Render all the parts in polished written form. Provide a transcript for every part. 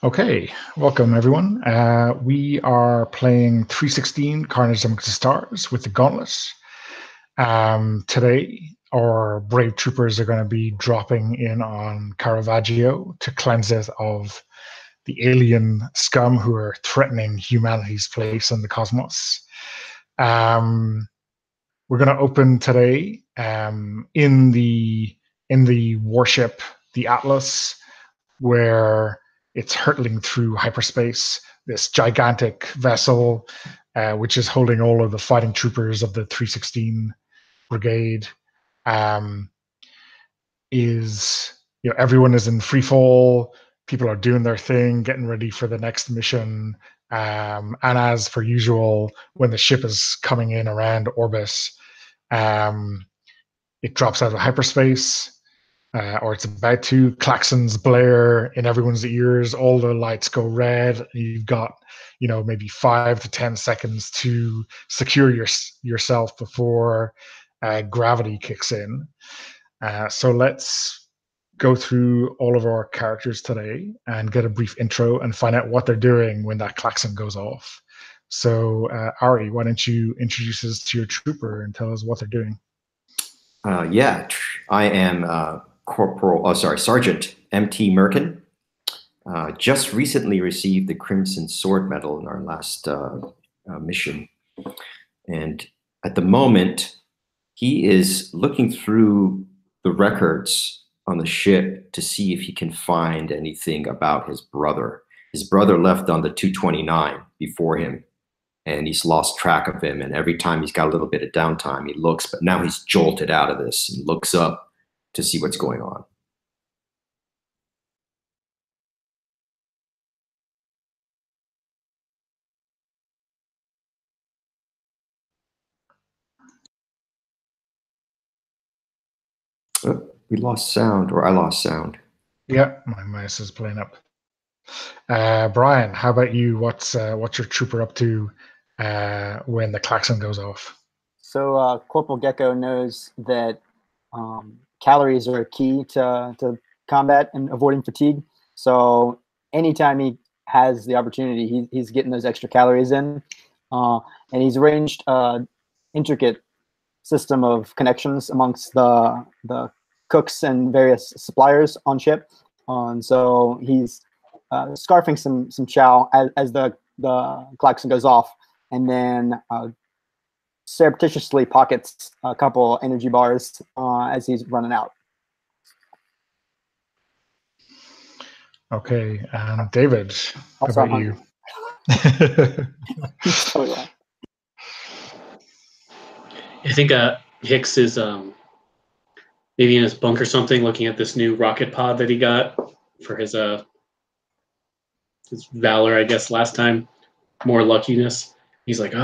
Okay, welcome everyone. We are playing 316 Carnage Amongst the Stars with the Gauntlet. Today, our brave troopers are going to be dropping in on Carravaggio to cleanse it of the alien scum who are threatening humanity's place in the cosmos. We're going to open today in the warship, the Atlas, where it's hurtling through hyperspace. This gigantic vessel, which is holding all of the fighting troopers of the 316 Brigade, is everyone is in free fall. People are doing their thing, getting ready for the next mission. And as per usual, when the ship is coming in around orbit, it drops out of hyperspace. Or it's about to. Klaxons blare in everyone's ears. All the lights go red. You've got, maybe 5 to 10 seconds to secure yourself before gravity kicks in. So let's go through all of our characters today and get a brief intro and find out what they're doing when that klaxon goes off. So, Ari, why don't you introduce us to your trooper and tell us what they're doing? I am Sergeant M.T. Merkin. Just recently received the Crimson Sword Medal in our last mission. And at the moment, he is looking through the records on the ship to see if he can find anything about his brother. His brother left on the 229 before him, and he's lost track of him. And every time he's got a little bit of downtime, he looks, but now he's jolted out of this and looks up to see what's going on. Oh, we lost sound, or I lost sound. Yeah, my mouse is playing up. Brian, how about you? What's your trooper up to when the klaxon goes off? So Corporal Gecko knows that calories are key to combat and avoiding fatigue. So anytime he has the opportunity, he's getting those extra calories in. And he's arranged an intricate system of connections amongst the cooks and various suppliers on ship. And so he's scarfing some chow as the klaxon goes off, and then surreptitiously pockets a couple energy bars as he's running out. Okay, David, how about you? I think Hicks is maybe in his bunk or something, looking at this new rocket pod that he got for his valor, I guess, last time. More luckiness. He's like,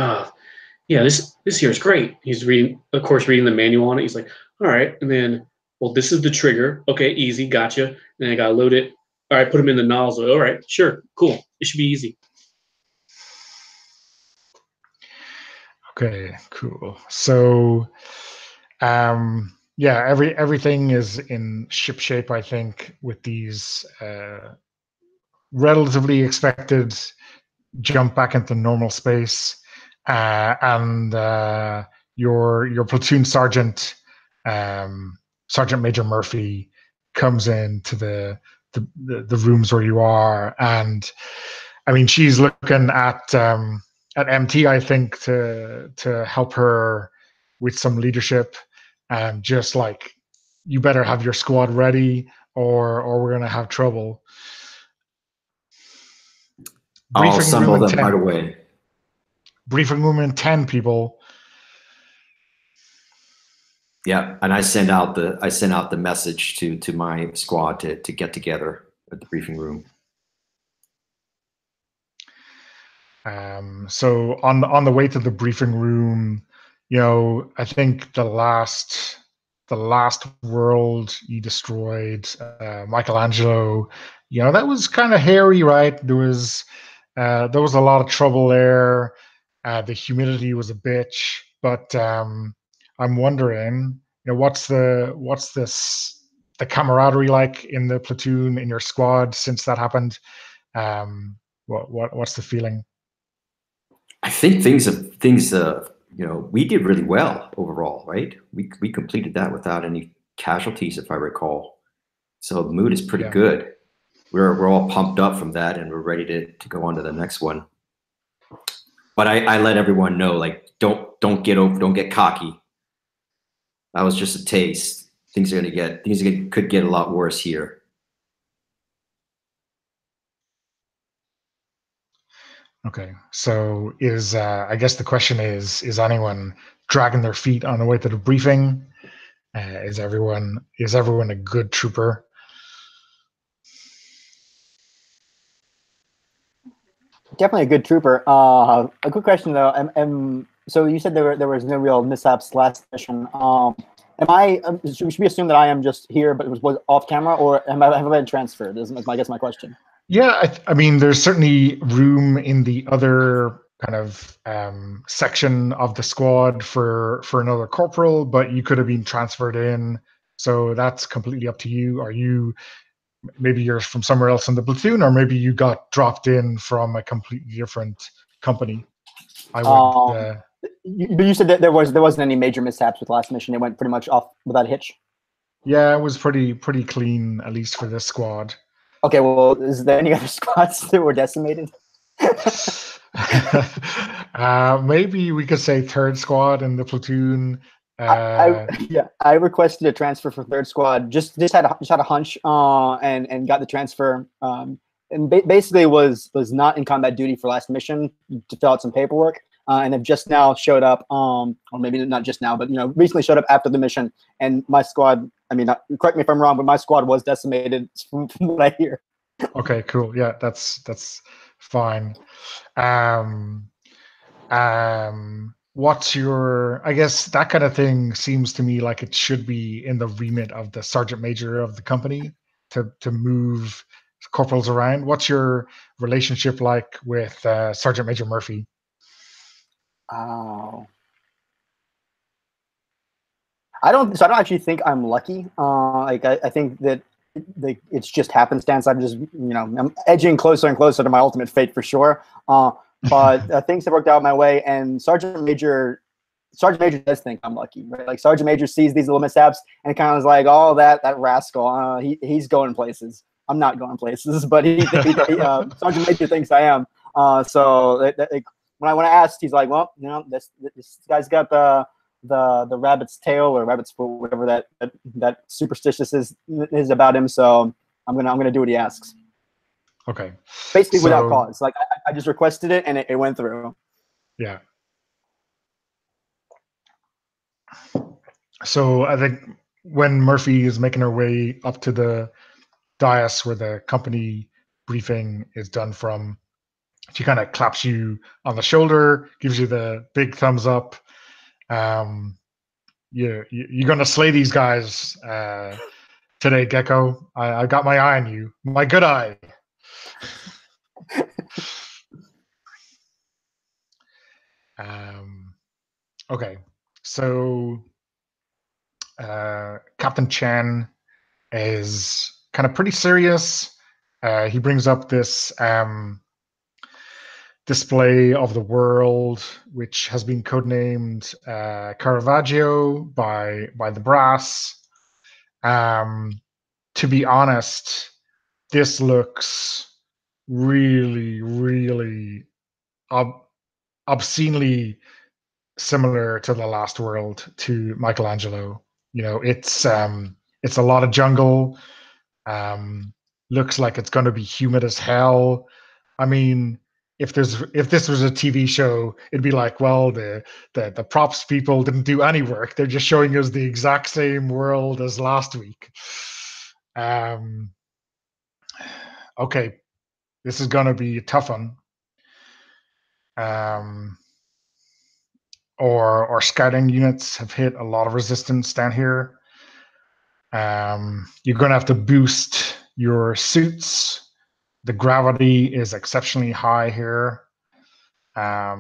yeah, this here is great. He's reading the manual on it. He's like, all right, and then, well, this is the trigger. Okay, easy, gotcha. Then I gotta load it. All right, put him in the nozzle. All right, sure, cool. It should be easy. Okay, cool. So, everything is in ship shape, I think, with these relatively expected jump back into normal space. And your platoon sergeant, Sergeant Major Murphy, comes into the rooms where you are, and I mean she's looking at MT, I think, to help her with some leadership, and just like, you better have your squad ready, or we're gonna have trouble. I'll assemble them right away. Briefing room in 10 people. Yeah, and I sent out the message to my squad to get together at the briefing room. So on the way to the briefing room, I think the last world you destroyed, Michelangelo, that was kind of hairy, right? There was a lot of trouble there. The humidity was a bitch, but I'm wondering, what's the camaraderie like in the platoon, in your squad since that happened? What's the feeling? I think things we did really well overall, right? We completed that without any casualties, if I recall. So the mood is pretty good. We're all pumped up from that, and we're ready to go on to the next one. But I let everyone know, like, don't get cocky. That was just a taste. Things could get a lot worse here. Okay, so I guess the question is anyone dragging their feet on the way to the briefing? Is everyone a good trooper? Definitely a good trooper. A quick question though. So you said there was no real mishaps last mission. Should we assume that I am just here, but was off camera, or have I been transferred? Is I guess my question. Yeah, I mean, there's certainly room in the other kind of section of the squad for another corporal, but you could have been transferred in. So that's completely up to you. Maybe you're from somewhere else in the platoon, or maybe you got dropped in from a completely different company. But you said that there wasn't any major mishaps with last mission. It went pretty much off without a hitch. Yeah, it was pretty clean, at least for this squad. Okay, well, is there any other squads that were decimated? Maybe we could say third squad in the platoon. I requested a transfer for third squad. Just had a hunch, and got the transfer. And basically was not in combat duty for last mission to fill out some paperwork, and have just now showed up. Or maybe not just now, but recently showed up after the mission. And my squad. I mean, correct me if I'm wrong, but my squad was decimated from what I hear. Okay, cool. Yeah, that's fine. What's your? I guess that kind of thing seems to me like it should be in the remit of the sergeant major of the company to move corporals around. What's your relationship like with Sergeant Major Murphy? Oh. I don't actually think I'm lucky. I think that it's just happenstance. I'm edging closer and closer to my ultimate fate for sure. But things have worked out my way, and Sergeant Major does think I'm lucky, right? Like Sergeant Major sees these little mishaps and kind of is like, "Oh, that rascal, he's going places. I'm not going places," but Sergeant Major thinks I am. When I asked, he's like, "Well, this guy's got the rabbit's tail or rabbit's foot, whatever that superstitious is about him. So I'm gonna do what he asks." Okay. Basically, without cause. Like I just requested it and it went through. Yeah. So I think when Murphy is making her way up to the dais where the company briefing is done from, she kind of claps you on the shoulder, gives you the big thumbs up. You're gonna slay these guys today, Gecko. I got my eye on you, my good eye. Okay, so Captain Chen is kind of pretty serious. He brings up this display of the world, which has been codenamed Carravaggio by the brass. To be honest, this looks really, really obscenely similar to the Last World, to Michelangelo. It's a lot of jungle. Looks like it's going to be humid as hell. I mean, if this was a TV show, it'd be like, well, the props people didn't do any work. They're just showing us the exact same world as last week. Okay, this is going to be a tough one. Or scouting units have hit a lot of resistance down here. You're going to have to boost your suits. The gravity is exceptionally high here. I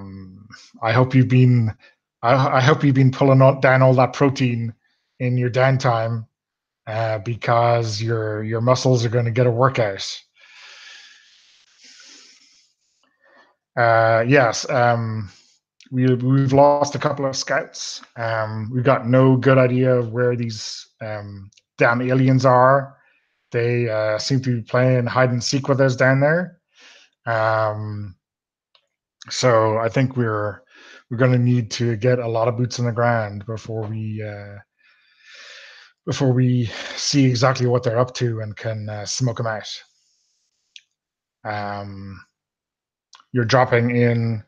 hope you've been pulling down all that protein in your downtime, because your muscles are going to get a workout. Yes. We've lost a couple of scouts. We've got no good idea of where these damn aliens are. They seem to be playing hide and seek with us down there. So I think we're going to need to get a lot of boots on the ground before we see exactly what they're up to and can smoke them out. You're dropping in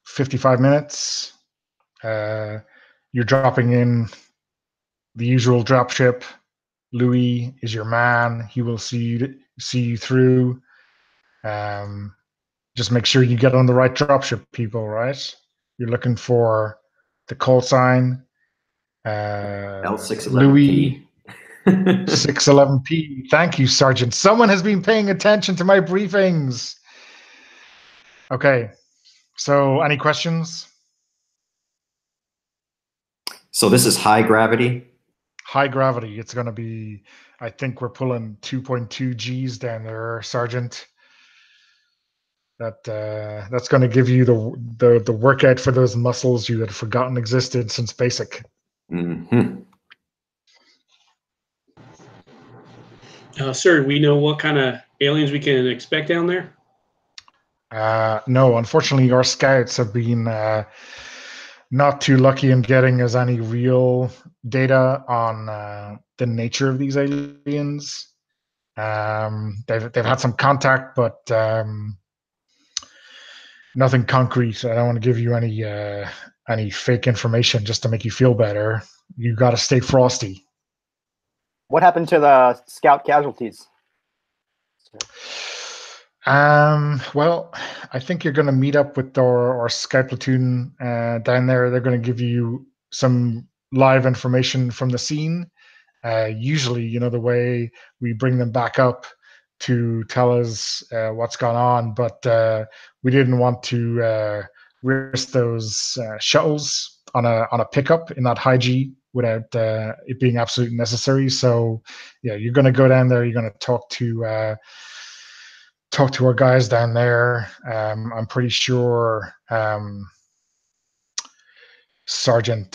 55 minutes. You're dropping in the usual dropship. Louis is your man. He will see you through. Just make sure you get on the right dropship, people, right? You're looking for the call sign. L611P. Louis 611P. Thank you, Sergeant. Someone has been paying attention to my briefings. Okay. So any questions? So this is high gravity? High gravity. It's going to be, I think we're pulling 2.2 Gs down there, Sergeant. That's going to give you the workout for those muscles you had forgotten existed since basic. Mm-hmm. Sir, we know what kind of aliens we can expect down there? No, unfortunately, our scouts have been not too lucky in getting us any real data on the nature of these aliens. They've had some contact, but nothing concrete. I don't want to give you any fake information just to make you feel better. You got to stay frosty. What happened to the scout casualties? Well, I think you're going to meet up with our scout platoon down there. They're going to give you some live information from the scene. Usually, the way we bring them back up to tell us what's gone on, but we didn't want to risk those shuttles on a pickup in that high G without it being absolutely necessary. So, yeah, you're going to go down there. You're going to talk to our guys down there. I'm pretty sure Sergeant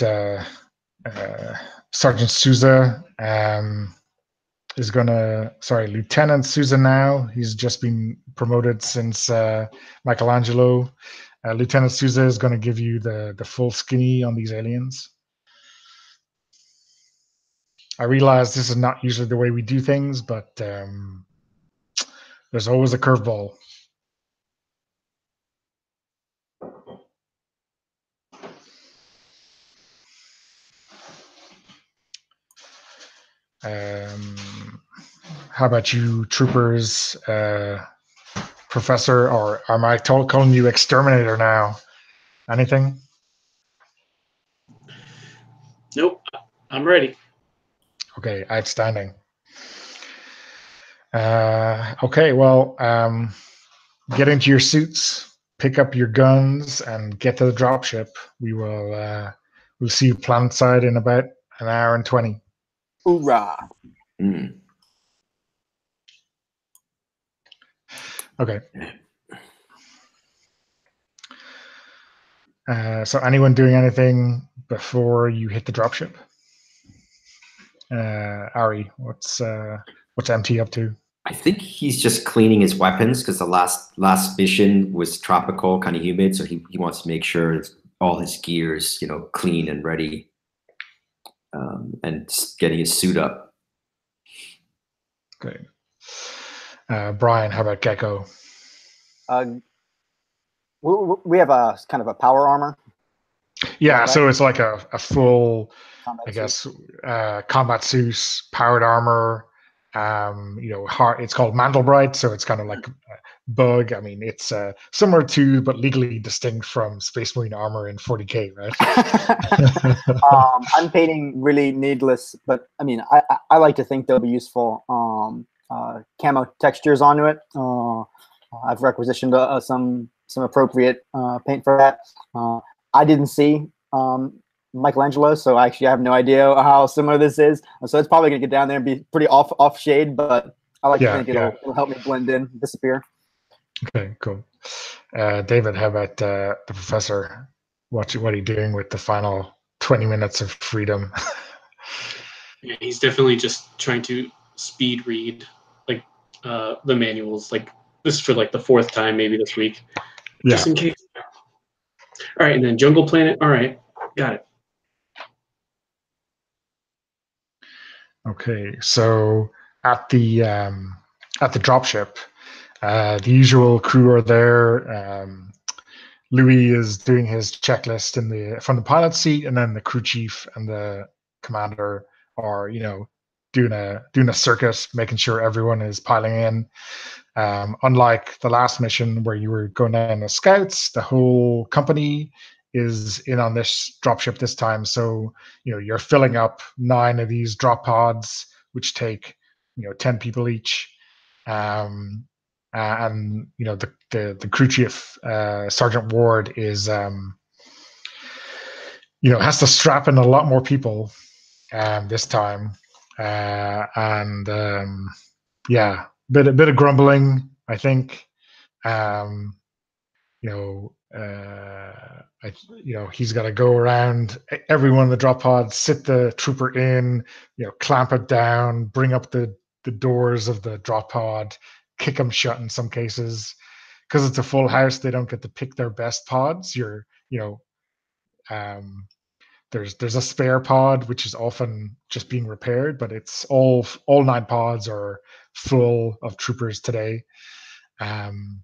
Souza is Lieutenant Souza now. He's just been promoted since Michelangelo. Lieutenant Souza is going to give you the full skinny on these aliens. I realize this is not usually the way we do things, but there's always a curveball. How about you, troopers? Professor, or am I calling you exterminator now? Anything? Nope. I'm ready. Okay, outstanding. Okay, well, get into your suits, pick up your guns, and get to the dropship. We'll see you planet side in about an hour and 20. Hoorah! Mm. Okay. So anyone doing anything before you hit the dropship? Ari, what's MT up to? I think he's just cleaning his weapons because the last mission was tropical, kind of humid, so he wants to make sure all his gear's clean and ready, and getting his suit up. Good. Brian, how about Gecko? We have a kind of a power armor. Yeah, right? So it's like a full, Combat I guess, suit. combat suit, powered armor. It's called Mandelbrite, so it's kind of like bug. I mean, it's similar to, but legally distinct from Space Marine armor in 40K, right? I'm painting really needless, but I mean, I like to think they'll be useful. Camo textures onto it. I've requisitioned some appropriate paint for that. I didn't see Michelangelo, so actually I have no idea how similar this is. So it's probably gonna get down there and be pretty off shade, but I like to think it'll help me blend in, disappear. Okay, cool. David, how about the professor? What are you doing with the final 20 minutes of freedom? Yeah, he's definitely just trying to speed read like the manuals. Like this is for like the 4th time maybe this week, just in case. All right, and then Jungle Planet. All right, got it. Okay, so at the dropship, the usual crew are there. Louis is doing his checklist from the pilot seat, and then the crew chief and the commander are, doing a circuit, making sure everyone is piling in. Unlike the last mission where you were going down as scouts, the whole company is in on this dropship this time. So, you're filling up 9 of these drop pods, which take, 10 people each. And the crew chief, Sergeant Ward, is has to strap in a lot more people this time, and yeah, bit of grumbling, I think. Um, you know, he's got to go around every one of the drop pods, sit the trooper in, clamp it down, bring up the doors of the drop pod, kick them shut in some cases. Because it's a full house, they don't get to pick their best pods. Um, there's a spare pod which is often just being repaired, but it's all 9 pods are full of troopers today. And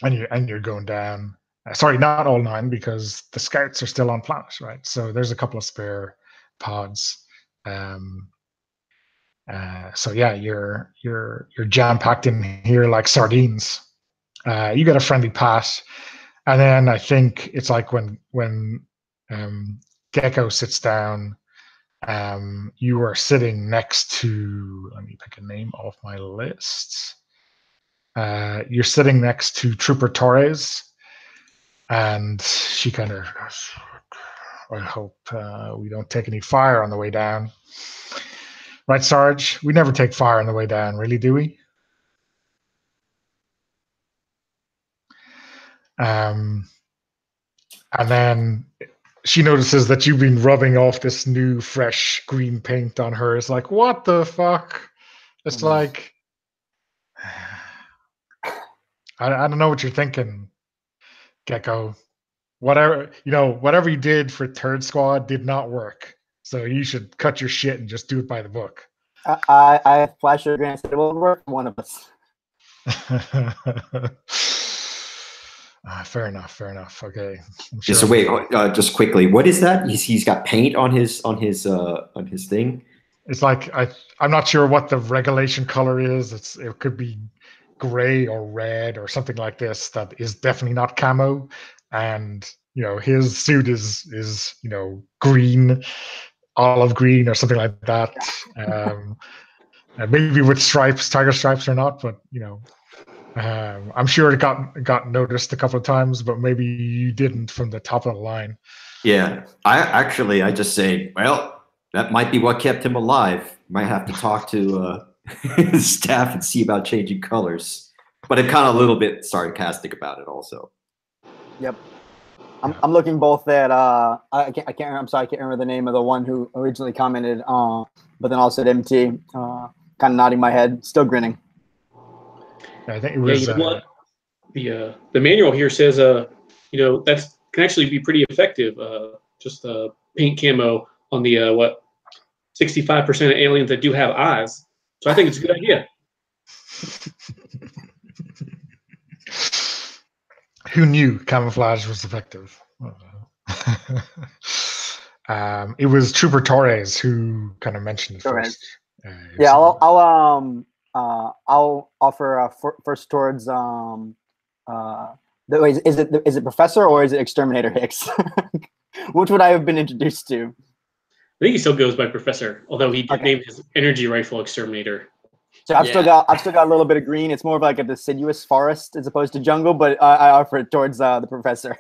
you're going down. Sorry, not all 9, because the scouts are still on planet, right? So there's a couple of spare pods. So yeah, you're jam packed in here like sardines. You got a friendly pass, and then I think it's like when Gecko sits down, you are sitting next to. Let me pick a name off my list. You're sitting next to Trooper Torres, and she kind of goes, I hope we don't take any fire on the way down. Right, Sarge? We never take fire on the way down, really, do we? And then she notices that you've been rubbing off this new, fresh green paint on her. It's like, what the fuck? It's like, I don't know what you're thinking, Gecko. Whatever you did for Third Squad did not work. So you should cut your shit and just do it by the book. I flashed her and said, it will work for one of us. Fair enough. Okay. Sure. So wait, just quickly, what is that? He's got paint on his thing. It's like I'm not sure what the regulation color is. It could be gray or red or something like this. That is definitely not camo. And his suit is green, olive green or something like that. Maybe with stripes, tiger stripes or not, but I'm sure it got noticed a couple of times, but maybe you didn't from the top of the line. Yeah, I just say, well, that might be what kept him alive. Might have to talk to the staff and see about changing colors. But I'm kind of a little bit sarcastic about it, also. Yep. I'm looking both at I can't I'm sorry, I can't remember the name of the one who originally commented, but then also at MT, kind of nodding my head, still grinning. I think it was. Yeah, what? The manual here says that can actually be pretty effective. Just paint camo on the 65% of aliens that do have eyes. So I think it's a good idea. Who knew camouflage was effective? It was Trooper Torres who kind of mentioned it first. Yeah, I'll offer first towards is it Professor or is it Exterminator Hicks? Which would I have been introduced to? I think he still goes by Professor, although he did name his energy rifle Exterminator. So I've still got a little bit of green. It's more of like a deciduous forest as opposed to jungle, but I offer it towards the Professor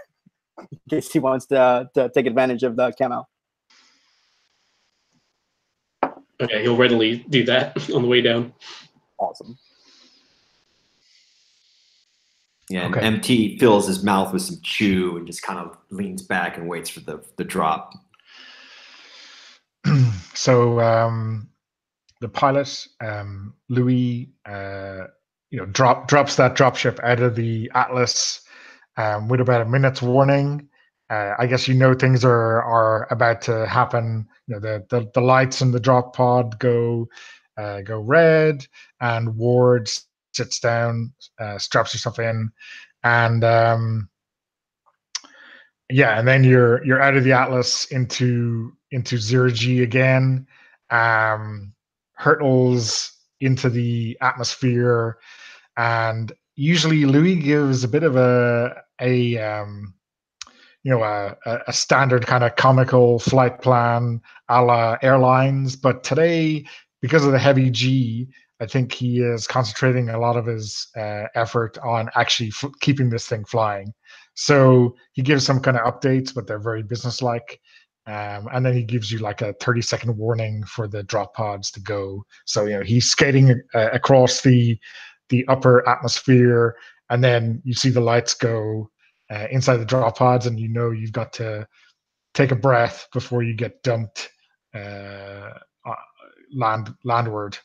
in case he wants to take advantage of the camo. Okay, he'll readily do that on the way down. Awesome. Yeah, and Okay. MT fills his mouth with some chew and just kind of leans back and waits for the drop. So the pilot, Louis, drops that dropship out of the Atlas with about a minute's warning. I guess things are about to happen. The lights in the drop pod go red, and Ward sits down, straps herself in, and and then you're out of the Atlas into zero G again, hurtles into the atmosphere, and usually Louis gives a bit of a standard kind of comical flight plan a la airlines, but today, because of the heavy G, I think he is concentrating a lot of his effort on actually keeping this thing flying. So he gives some kind of updates, but they're very businesslike. And then he gives you like a 30-second warning for the drop pods to go. So he's skating across the upper atmosphere, and then you see the lights go inside the drop pods, and you've got to take a breath before you get dumped landward.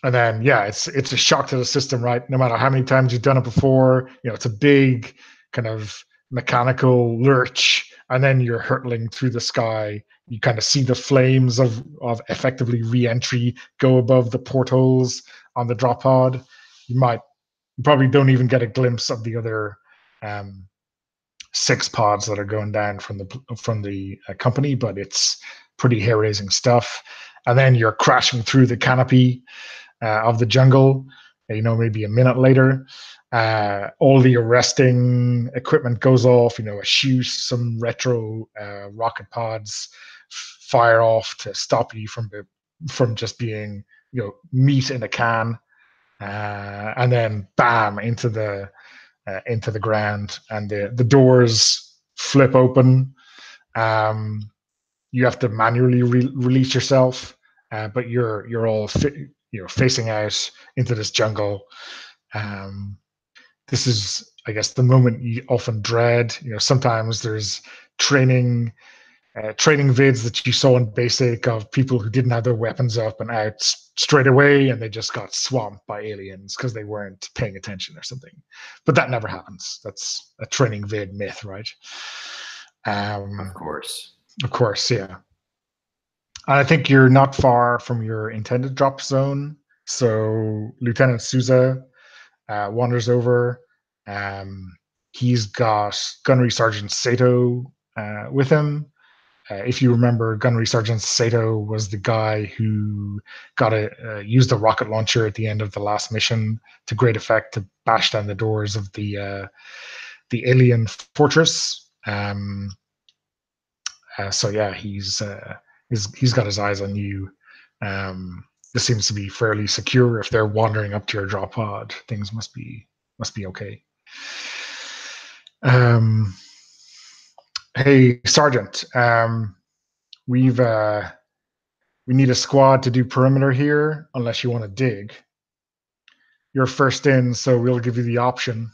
And then it's a shock to the system, right? No matter how many times you've done it before, it's a big kind of mechanical lurch, and then you're hurtling through the sky. You kind of see the flames of effectively re-entry go above the portholes on the drop pod. You probably don't even get a glimpse of the other 6 pods that are going down from the company, but it's pretty hair-raising stuff. And then you're crashing through the canopy of the jungle, maybe a minute later. All the arresting equipment goes off, a chute, some retro rocket pods fire off to stop you from just being, meat in a can. And then bam, into the ground, and the doors flip open. You have to manually release yourself, but you're all facing out into this jungle. This is, I guess, the moment you often dread. Sometimes there's training vids that you saw in basic of people who didn't have their weapons up and out straight away, and they just got swamped by aliens because they weren't paying attention or something. But that never happens. That's a training vid myth, right? Of course. Of course, yeah. And I think you're not far from your intended drop zone. So Lieutenant Souza wanders over. He's got Gunnery Sergeant Sato with him. If you remember, Gunnery Sergeant Sato was the guy who used a rocket launcher at the end of the last mission to great effect to bash down the doors of the alien fortress. So yeah, he's got his eyes on you. This seems to be fairly secure. If they're wandering up to your drop pod, things must be okay. Hey, Sergeant. We need a squad to do perimeter here, unless you want to dig. You're first in, so we'll give you the option.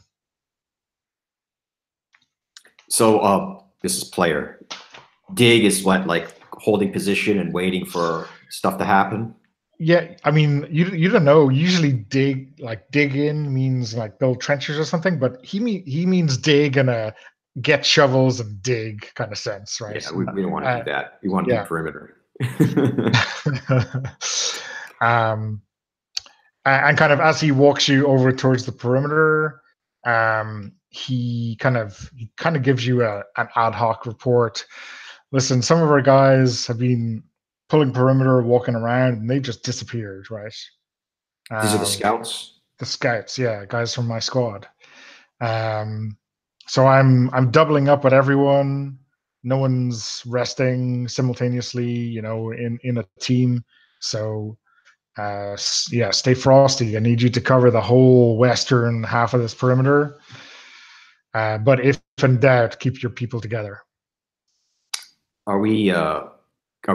So this is player. Dig is what, like holding position and waiting for stuff to happen? Yeah, I mean, you don't know. Usually dig in means like build trenches or something, but he means dig in a get shovels and dig kind of sense, right? Yeah, we don't want to do that. We want to do perimeter. And kind of as he walks you over towards the perimeter, he kind of gives you an ad hoc report. Listen, some of our guys have been pulling perimeter, walking around, and they just disappeared, right? These are the scouts? The scouts, yeah, guys from my squad. So I'm doubling up with everyone. No one's resting simultaneously, in a team. So stay frosty. I need you to cover the whole western half of this perimeter. But if in doubt, keep your people together. Are we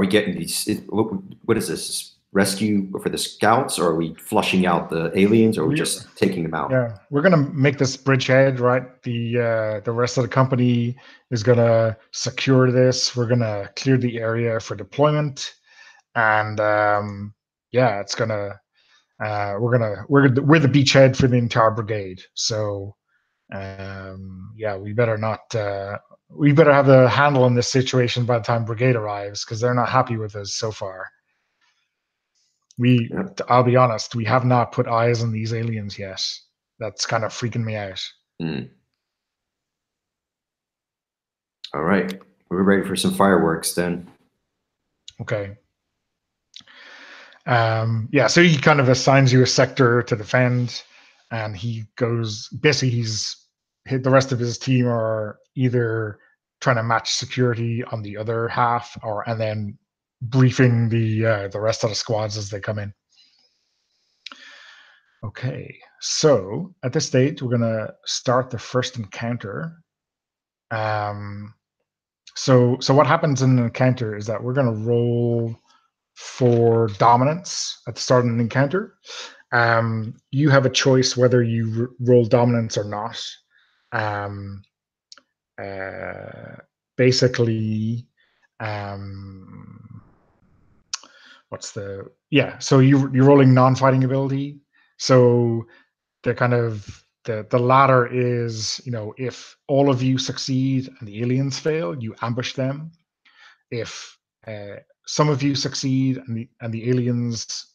getting these? What is this? rescue for the scouts, or are we flushing out the aliens, or are we just taking them out? Yeah, we're gonna make this bridgehead, right? The rest of the company is gonna secure this. We're gonna clear the area for deployment, and yeah, it's gonna we're the beachhead for the entire brigade. So yeah, we better not. We better have a handle on this situation by the time brigade arrives, because they're not happy with us so far. I'll be honest, we have not put eyes on these aliens yet. That's kind of freaking me out. All right, we're ready for some fireworks then. Okay. Yeah, so he kind of assigns you a sector to defend, and he goes, basically the rest of his team are either trying to match security on the other half, and then briefing the rest of the squads as they come in. Okay, so at this stage, we're gonna start the first encounter. So what happens in an encounter is that we're gonna roll for dominance at the start of an encounter. You have a choice whether you roll dominance or not. Basically, so you're rolling non-fighting ability. So the kind of the ladder is, if all of you succeed and the aliens fail, you ambush them. If some of you succeed and the aliens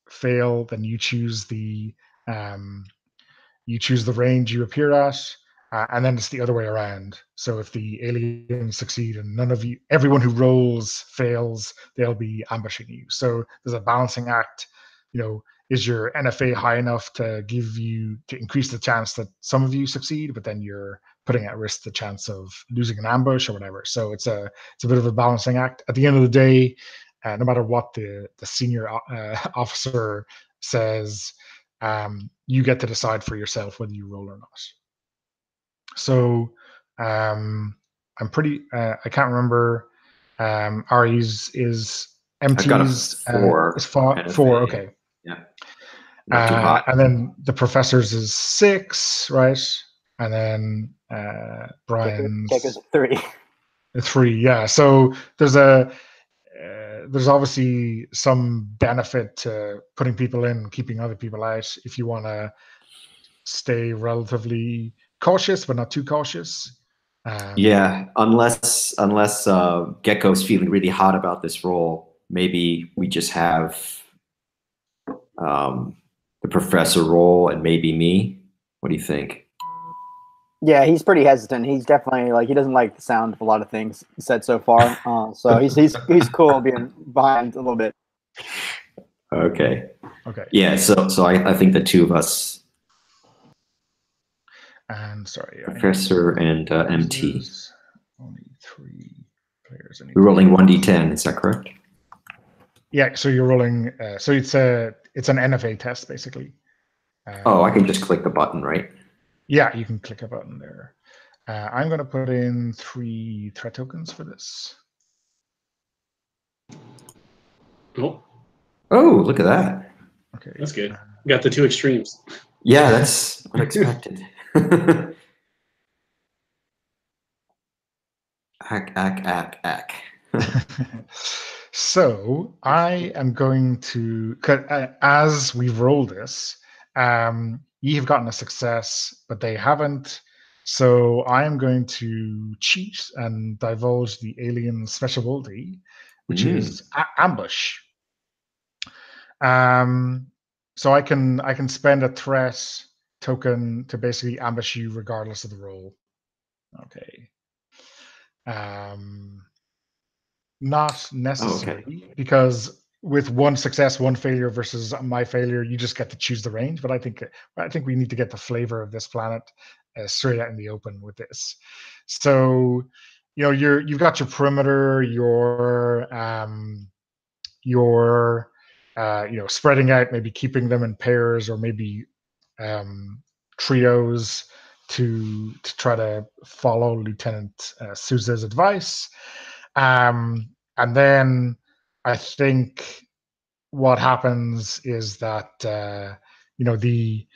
fail, then you choose the range you appear at, and then it's the other way around. So if the aliens succeed and everyone who rolls fails, they'll be ambushing you. So there's a balancing act. Is your NFA high enough to increase the chance that some of you succeed, but then you're putting at risk the chance of losing an ambush or whatever. So it's a bit of a balancing act. At the end of the day, no matter what the senior officer says, you get to decide for yourself whether you roll or not. So I'm pretty. I can't remember. Ari's is MT's. I've got a 4. Is 4. Okay. Yeah. Not too hot. And then the professor's is 6, right? And then Brian's Gecko's 3. 3. Yeah. So there's obviously some benefit to putting people in, keeping other people out, if you want to stay relatively cautious but not too cautious. Yeah, unless Gecko's feeling really hot about this role, maybe we just have the professor role and maybe me. What do you think? Yeah, he's pretty hesitant. He's definitely he doesn't like the sound of a lot of things said so far. So he's cool being behind a little bit. Okay. Okay. Yeah. So I think the two of us. And sorry, Professor and MT. Only 3 players. We're rolling 1d10. Is that correct? Yeah. So you're rolling. So it's an NFA test basically. I can just click the button, right? Yeah, you can click a button there. I'm going to put in 3 threat tokens for this. Cool. Oh, look at that. Okay. That's good. Got the 2 extremes. Yeah, that's unexpected. Ack. So I am going to, as we roll this, you have gotten a success, but they haven't. So I am going to cheat and divulge the alien special ability, which is ambush. So I can spend a threat token to basically ambush you regardless of the roll. Okay. Not necessary, because with 1 success, 1 failure versus my failure, you just get to choose the range. But I think we need to get the flavor of this planet straight out in the open with this. So, you've got your perimeter, your spreading out, maybe keeping them in pairs or maybe trios to try to follow Lieutenant Souza's advice. And then I think what happens is that the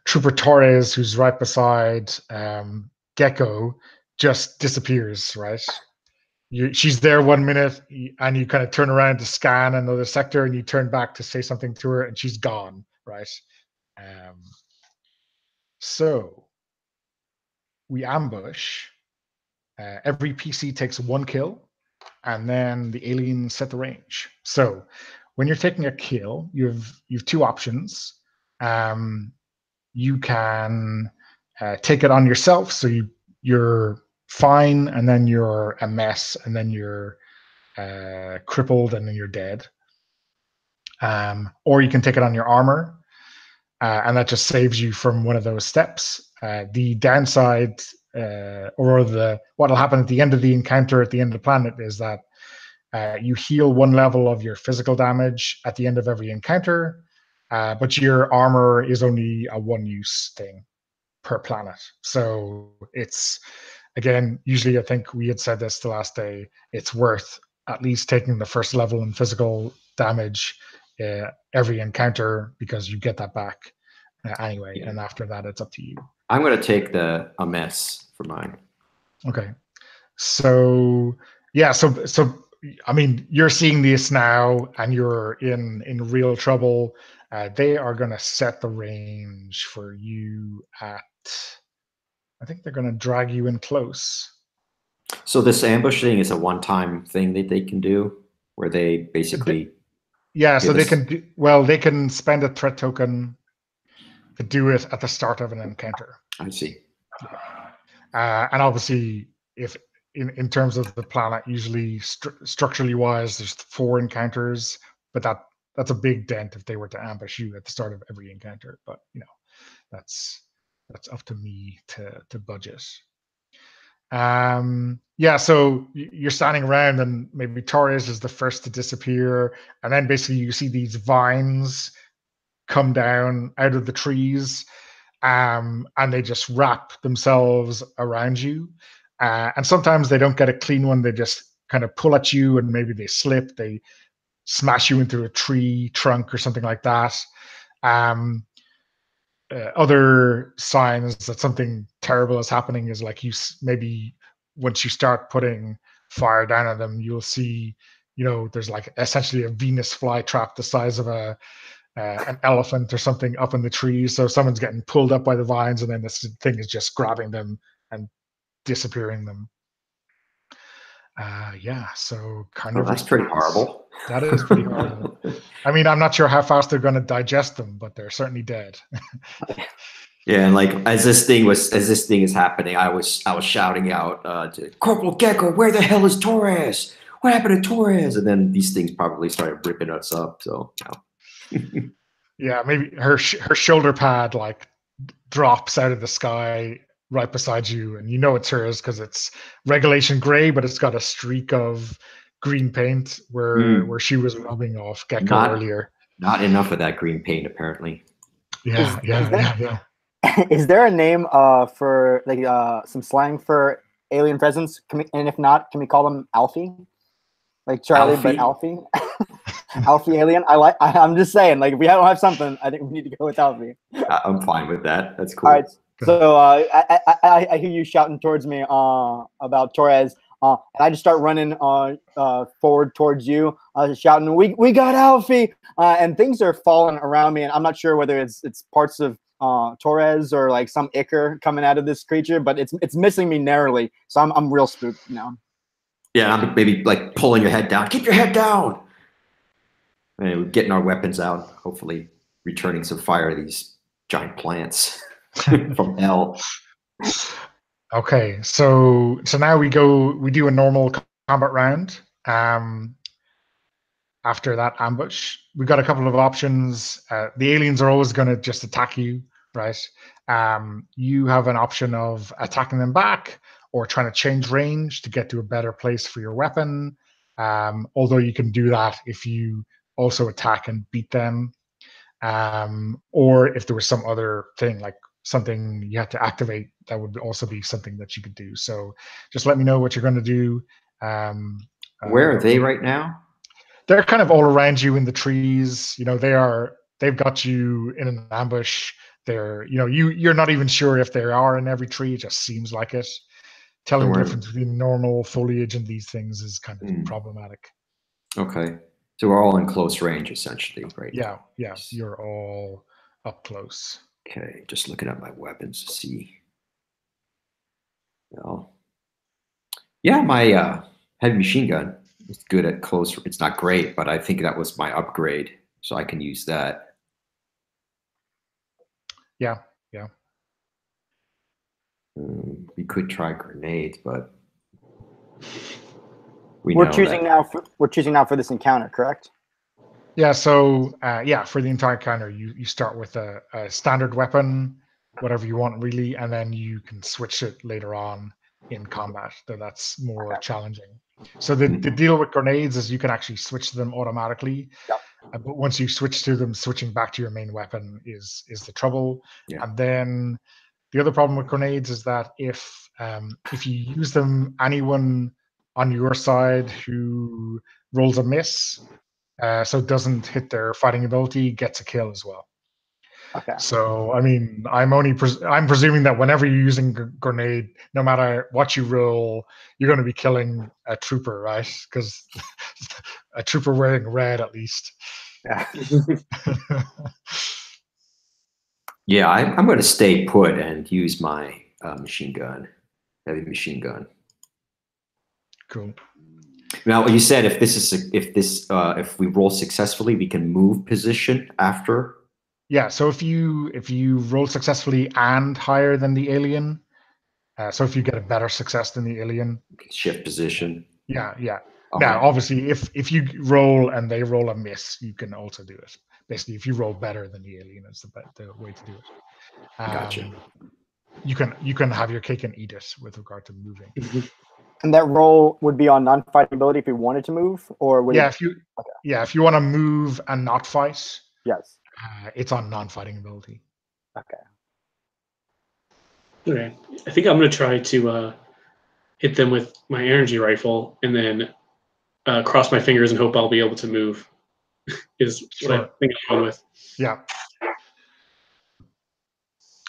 Trooper Torres, who's right beside Gecko, just disappears. Right, she's there 1 minute, and you kind of turn around to scan another sector, and you turn back to say something to her, and she's gone. Right, so we ambush. Every PC takes 1 kill, and then the aliens set the range. So when you're taking a kill, you've 2 options. You can take it on yourself, so you're fine, and then you're a mess, and then you're crippled, and then you're dead. Or you can take it on your armor, and that just saves you from one of those steps. The downside, what will happen at the end of the encounter, at the end of the planet, is that you heal 1 level of your physical damage at the end of every encounter, but your armor is only a 1-use thing per planet. So it's, again, usually I think we had said this the last day, it's worth at least taking the first level in physical damage every encounter, because you get that back anyway. And after that, it's up to you. I'm going to take a mess for mine. Okay. So yeah, so I mean, you're seeing this now, and you're in real trouble. They are going to set the range for you at, I think they're going to drag you in close. So this ambushing is a one-time thing that they can do, where they basically... Yeah, so they can spend a threat token to do it at the start of an encounter. I see. And obviously, if in terms of the planet, usually structurally wise, there's 4 encounters, but that's a big dent if they were to ambush you at the start of every encounter. But that's up to me to budget. Yeah, so you're standing around, and maybe Torres is the first to disappear, and then basically you see these vines come down out of the trees, and they just wrap themselves around you. And sometimes they don't get a clean one. They just kind of pull at you, and maybe they slip. They smash you into a tree trunk or something like that. Other signs that something terrible is happening is like maybe once you start putting fire down on them, you'll see, there's like essentially a Venus flytrap the size of an elephant or something up in the trees. So someone's getting pulled up by the vines, and then this thing is just grabbing them and disappearing them. Yeah, so Carnage. That's pretty horrible. That is pretty horrible. I mean, I'm not sure how fast they're going to digest them, but they're certainly dead. Yeah, and like as this thing is happening, I was shouting out to Corporal Gecko, "Where the hell is Torres? What happened to Torres?" And then these things probably started ripping us up. So yeah, maybe her shoulder pad like drops out of the sky right beside you, and it's hers because it's regulation gray, but it's got a streak of green paint where she was rubbing off Gecko earlier. Not enough of that green paint, apparently. Yeah. Is there a name for like some slang for alien presence? And if not, can we call them Alfie? Like Charlie, Alfie? But Alfie. Alfie alien. I'm just saying, like, if we don't have something, I think we need to go with Alfie. I'm fine with that. That's cool. All right. So I hear you shouting towards me about Torres, and I just start running forward towards you, shouting, "We got Alfie!" And things are falling around me, and I'm not sure whether it's parts of Torres or like some ichor coming out of this creature, but it's missing me narrowly. So I'm real spooked now. Yeah, I'm maybe like pulling your head down. Keep your head down. And we're getting our weapons out, hopefully returning some fire to these giant plants from hell. Okay, so now we do a normal combat round. After that ambush, we got a couple of options. The aliens are always going to just attack you, right? You have an option of attacking them back or trying to change range to get to a better place for your weapon. Although you can do that if you also attack and beat them, or if there was some other thing like something you had to activate, that would also be something that you could do. So just let me know what you're going to do. Where are they right now? they're kind of all around you in the trees. You know, they've got you in an ambush. They're, you know, you're not even sure if they are in every tree. It just seems like it. Telling the difference between normal foliage and these things is kind of problematic. Okay. So we're all in close range, essentially, right? Yeah, yeah. You're all up close. Okay, just looking at my weapons to see. Well, yeah, my heavy machine gun is good at close. It's not great, but I think that was my upgrade, so I can use that. Yeah, yeah. We could try grenades, but we're choosing now for this encounter, correct? Yeah. So yeah, for the entire encounter, you start with a standard weapon, whatever you want really, and then you can switch it later on in combat. That's more challenging. So the deal with grenades is you can actually switch them automatically. Yep. But once you switch to them, switching back to your main weapon is the trouble. Yeah. And then the other problem with grenades is that if you use them, anyone on your side who rolls a miss, so doesn't hit their fighting ability, gets a kill as well. Okay. So I mean, I'm presuming that whenever you're using grenade, no matter what you roll, you're going to be killing a trooper, right? Because a trooper wearing red, at least. Yeah. Yeah, I'm going to stay put and use my machine gun, heavy machine gun. Cool. Now you said if we roll successfully, we can move position after. Yeah. So if you roll successfully and higher than the alien, so if you get a better success than the alien, shift position. Yeah, yeah. Okay. Now, obviously, if you roll and they roll a miss, you can also do it. Basically, if you roll better than the alien, it's the way to do it. Gotcha. You can have your cake and eat it with regard to moving. And that roll would be on non-fighting ability if you wanted to move, or would if you want to move and not fight, yes, it's on non-fighting ability. Okay. Okay. I think I'm going to try to hit them with my energy rifle and then cross my fingers and hope I'll be able to move. Is what I think I'm going with. Yeah.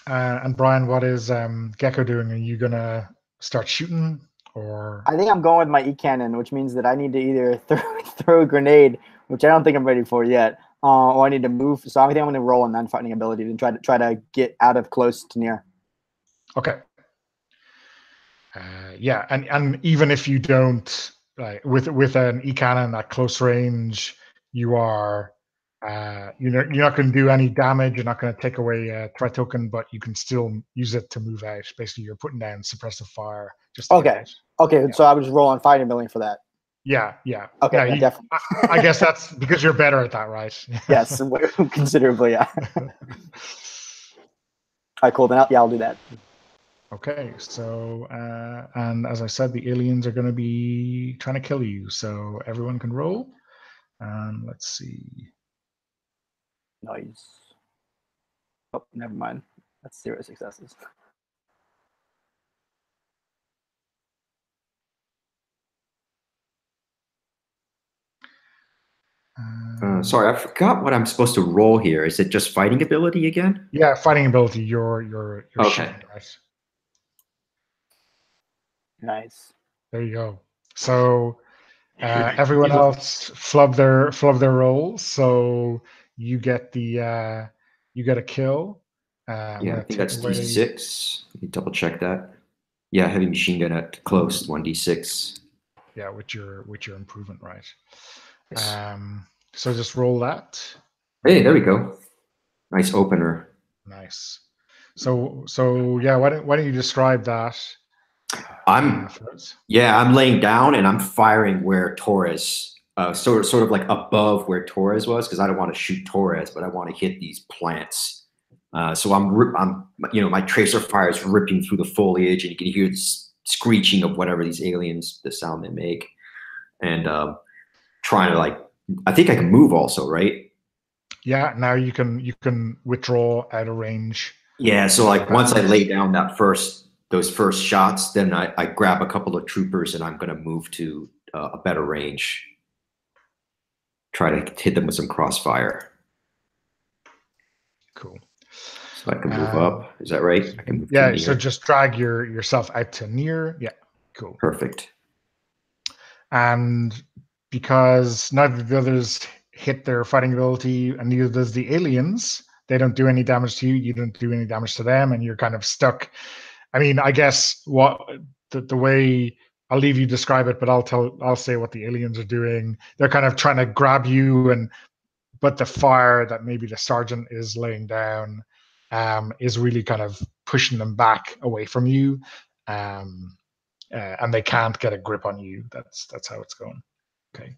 And Brian, what is Gecko doing? Are you gonna start shooting, or? I think I'm going with my E-cannon, which means that I need to either throw a grenade, which I don't think I'm ready for yet, or I need to move. So I think I'm going to roll a non-fighting ability to try to get out of close to near. Okay. Yeah, and even if you don't, with an E-cannon at close range, you are. You're not going to do any damage. You're not going to take away a threat token, but you can still use it to move out. Basically, you're putting down suppressive fire. Just to get out. Okay. Yeah. So I would just roll on fighting ability for that. Yeah, yeah. Okay, yeah, definitely. I guess that's because you're better at that, right? Yes, considerably. Yeah. All right, cool. Then I'll do that. Okay, so and as I said, the aliens are going to be trying to kill you, so everyone can roll. And let's see. Nice. Oh, never mind. That's 0 successes. Sorry, I forgot what I'm supposed to roll here. Is it just fighting ability again? Yeah, fighting ability. You're okay. shooting, right? Nice. There you go. So everyone else flub their rolls, so you get a kill. Yeah, I think that's D6. You double check that. Yeah, heavy machine gun at close, 1d6. Yeah, with your improvement, right? Yes. So just roll that. Hey, there we go. Nice opener. Nice. So yeah, why don't you describe that? I'm laying down and I'm firing where Torres, sort of like above where Torres was, because I don't want to shoot Torres, but I want to hit these plants. So I'm my tracer fire is ripping through the foliage, and you can hear the screeching of whatever these aliens, the sound they make, and trying to I think I can move also, right? Yeah, now you can withdraw out of range. Yeah, so once I lay down those first shots, then I grab a couple of troopers and I'm going to move to a better range. try to hit them with some crossfire. Cool. So I can move up. Is that right? I can move to Yeah, near. so just drag yourself out to near. Yeah, cool. Perfect. And because neither of the others hit their fighting ability, and neither does the aliens, they don't do any damage to you. You don't do any damage to them, and you're kind of stuck. I mean, I guess what the way I'll leave you describe it, but I'll say what the aliens are doing. They're kind of trying to grab you, but the fire that maybe the sergeant is laying down is really kind of pushing them back away from you. And they can't get a grip on you. That's how it's going. Okay,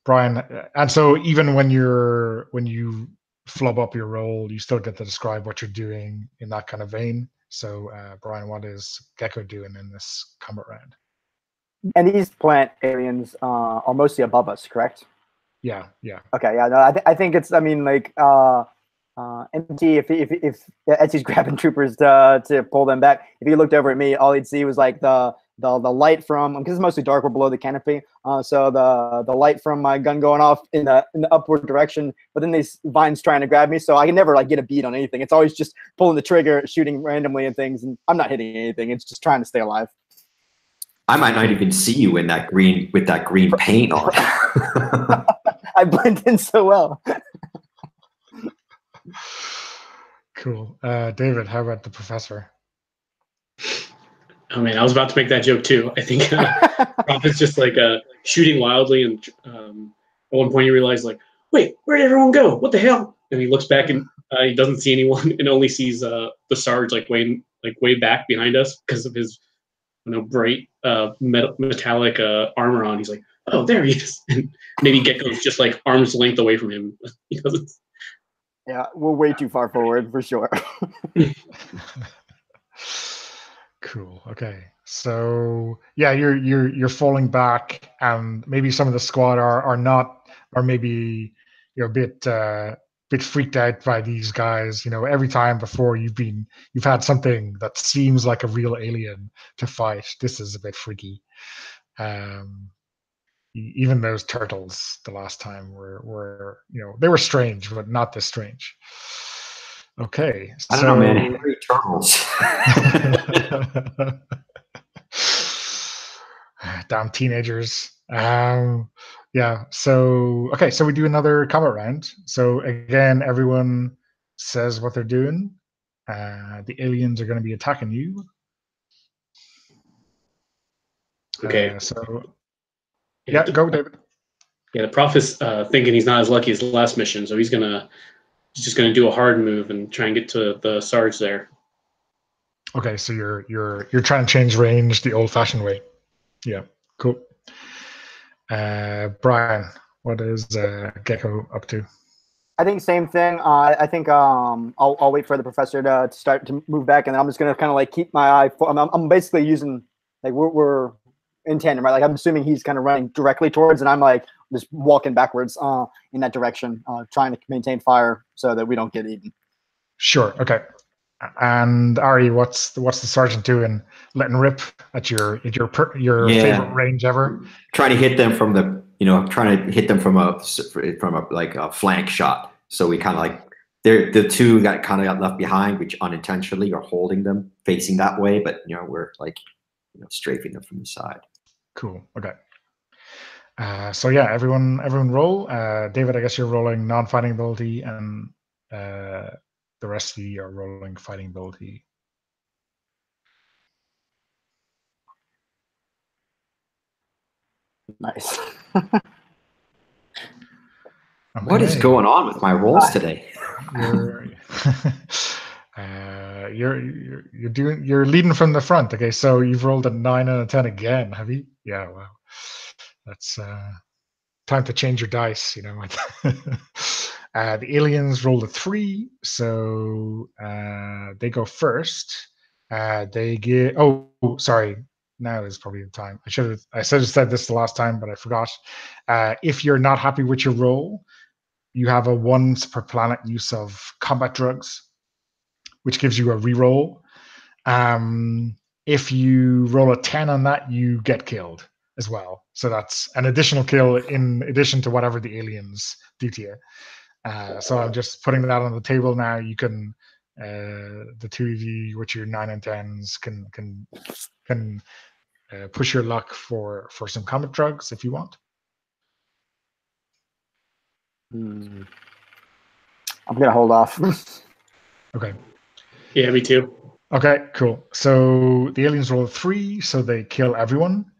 Brian. And so even when you flub up your roll, you still get to describe what you're doing in that kind of vein. So, Brian, what is Gecko doing in this combat round? And these plant aliens are mostly above us, correct? Yeah. Okay, yeah. No, I think it's. I mean, like MT. If Etsy's grabbing troopers to pull them back, if he looked over at me, all he'd see was like the light from, because it's mostly dark, we're below the canopy. So the light from my gun going off in the upward direction, but then these vines trying to grab me, so I can never like get a beat on anything. It's always just pulling the trigger, shooting randomly and things, and I'm not hitting anything. It's just trying to stay alive. I might not even see you in that green with that green paint on. I blend in so well. Cool. David, how about the professor? Oh man, I was about to make that joke too. I think Prophet's just like shooting wildly, and at one point you realize like, wait, where did everyone go? What the hell? And he looks back and he doesn't see anyone, and only sees the Sarge like way back behind us because of his bright metallic armor on. He's like, oh, there he is. And maybe Gecko's just like arm's length away from him. He doesn't. Yeah, we're way too far forward for sure. Cool. Okay. So yeah, you're falling back, and maybe some of the squad are not, or maybe you're a bit freaked out by these guys. Every time before you've had something that seems like a real alien to fight. This is a bit freaky. Even those turtles the last time were they were strange, but not this strange. Okay, I don't know, man. Hairy turtles. Damn teenagers. Yeah. So okay, so we do another combat round. So again, everyone says what they're doing. The aliens are going to be attacking you. Okay. So yeah, go, David. Yeah, the Prophet's thinking he's not as lucky as the last mission, so he's just gonna do a hard move and try and get to the Sarge there. Okay, so you're trying to change range the old-fashioned way. Yeah, cool. Brian, what is Gecko up to? I think same thing. I think I'll wait for the professor to start to move back, and then I'm just gonna kind of like keep my eye. I'm basically using like we're in tandem, right? Like I'm assuming he's kind of running directly towards, and I'm like just walking backwards in that direction, trying to maintain fire so that we don't get eaten. Sure. Okay. And Ari, what's the sergeant doing? Letting rip at your favorite range ever? Trying to hit them from a flank shot. So we kind of like the two got left behind, which unintentionally are holding them facing that way, but we're like strafing them from the side. Cool. Okay. So yeah, everyone roll. David, I guess you're rolling non-fighting ability, and the rest of you are rolling fighting ability. Nice. Okay. What is going on with my rolls today? You're leading from the front. Okay, so you've rolled a 9 and a 10 again, have you? Yeah. Wow. That's time to change your dice. The aliens rolled a 3, so they go first. They get. Oh, sorry. Now is probably the time. I should have said this the last time, but I forgot. If you're not happy with your roll, you have a once per planet use of combat drugs, which gives you a reroll. If you roll a 10 on that, you get killed. as well. So that's an additional kill in addition to whatever the aliens do to you. So I'm just putting that on the table now. You can, the two of you with your 9 and 10s can push your luck for some combat drugs if you want. I'm gonna hold off. Okay. Yeah, me too. Okay, cool. So the aliens roll 3, so they kill everyone.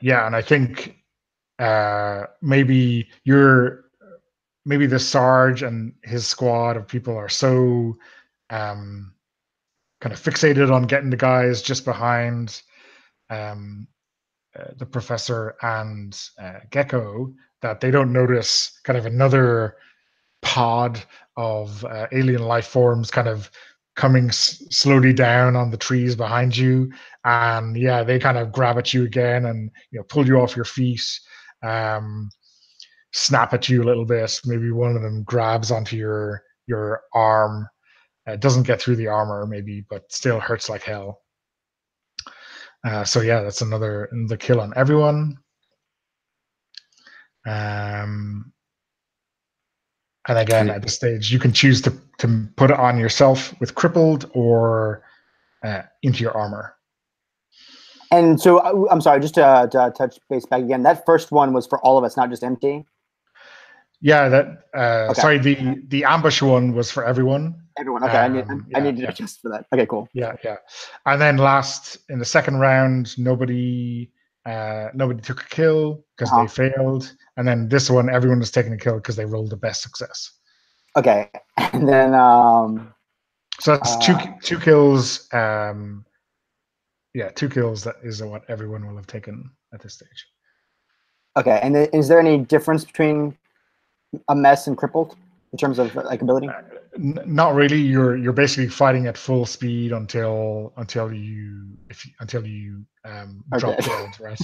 Yeah, and I think maybe the Sarge and his squad of people are so kind of fixated on getting the guys just behind the professor and Gecko that they don't notice kind of another pod of alien life forms kind of coming slowly down on the trees behind you, and yeah, they kind of grab at you again and pull you off your feet, snap at you a little bit. Maybe one of them grabs onto your arm. It doesn't get through the armor maybe, but still hurts like hell. So yeah, that's another kill on everyone. And again, at this stage, you can choose to put it on yourself with crippled or into your armor. And so, I'm sorry, just to touch base back again. That first one was for all of us, not just MT. Yeah, that. Okay. Sorry, the ambush one was for everyone. Everyone. Okay, I need to adjust for that. Okay, cool. Yeah. And then last in the second round, nobody took a kill because they failed, and then this one, everyone was taking a kill because they rolled the best success. Okay, and then so that's two kills. Yeah, 2 kills. That is what everyone will have taken at this stage. Okay, and then, is there any difference between a mess and crippled in terms of like ability? Not really. You're basically fighting at full speed until you drop dead, right?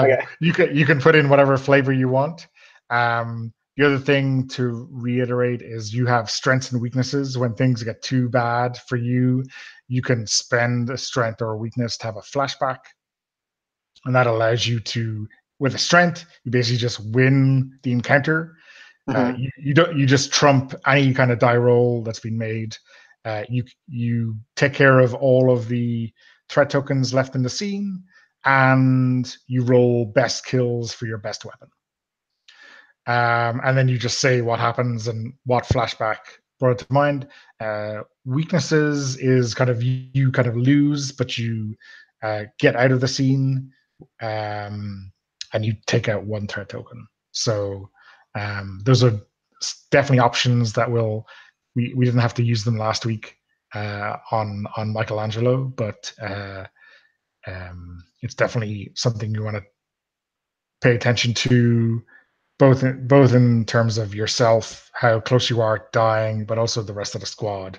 Okay. You can put in whatever flavor you want. The other thing to reiterate is you have strengths and weaknesses. When things get too bad for you, you can spend a strength or a weakness to have a flashback, and that allows you to, with a strength, you basically just win the encounter. You just trump any kind of die roll that's been made. You take care of all of the threat tokens left in the scene, and you roll best kills for your best weapon. And then you just say what happens and what flashback brought it to mind. Weaknesses is kind of you kind of lose, but you get out of the scene, and you take out 1 threat token. So those are definitely options that we didn't have to use them last week on Michelangelo, but it's definitely something you want to pay attention to, both in terms of yourself, how close you are dying, but also the rest of the squad.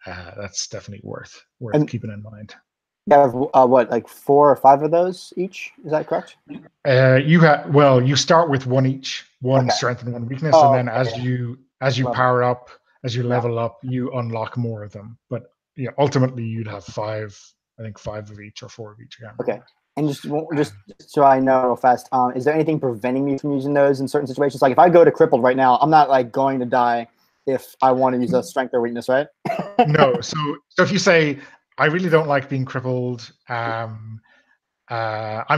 That's definitely worth keeping in mind. You have what, like 4 or 5 of those each? Is that correct? You start with 1 each, 1 strength and 1 weakness, and then as you power up, as you level up, you unlock more of them. But ultimately you'd have 5. I think 5 of each or 4 of each. Okay. And just so I know real fast, is there anything preventing me from using those in certain situations? Like if I go to crippled right now, I'm not like going to die if I want to use a strength or weakness, right? No. So if you say, I really don't like being crippled, I'm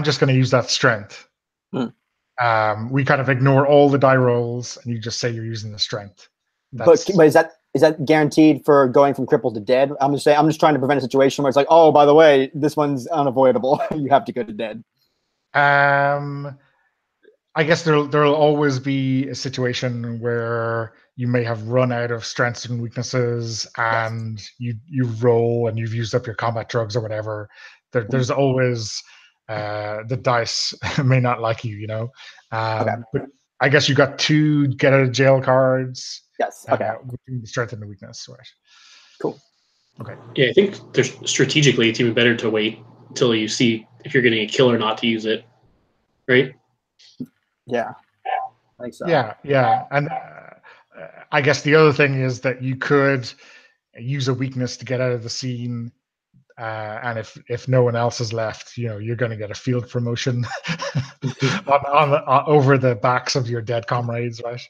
just going to use that strength. We kind of ignore all the die rolls, and you just say you're using the strength. But is that guaranteed for going from crippled to dead? I'm just trying to prevent a situation where it's like, oh, by the way, this one's unavoidable. You have to go to dead. I guess there'll always be a situation where you may have run out of strengths and weaknesses, and you roll and you've used up your combat drugs or whatever. There's always the dice may not like you, But I guess you got 2 get out of jail cards. Yes. Okay. Between the strength and the weakness, right? Cool. Okay. Yeah, I think strategically it's even better to wait until you see if you're getting a kill or not to use it, right? Yeah, I think so. Yeah, and I guess the other thing is that you could, use a weakness to get out of the scene. And if no one else is left, you're going to get a field promotion over the backs of your dead comrades, right?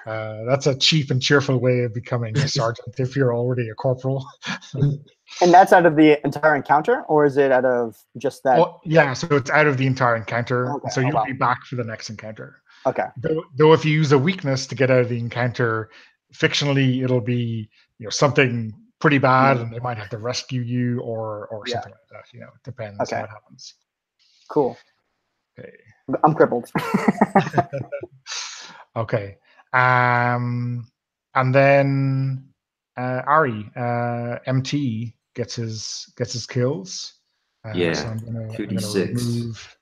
That's a cheap and cheerful way of becoming a sergeant if you're already a corporal. And that's out of the entire encounter, or is it out of just that? Oh, yeah, so it's out of the entire encounter. Okay. So you'll be back for the next encounter. Okay. Though if you use a weakness to get out of the encounter, fictionally it'll be something pretty bad, and they might have to rescue you or something like that. It depends what happens. Cool. Okay. I'm crippled. Okay. And then Ari, MT gets his kills. So I'm gonna 2d6. remove.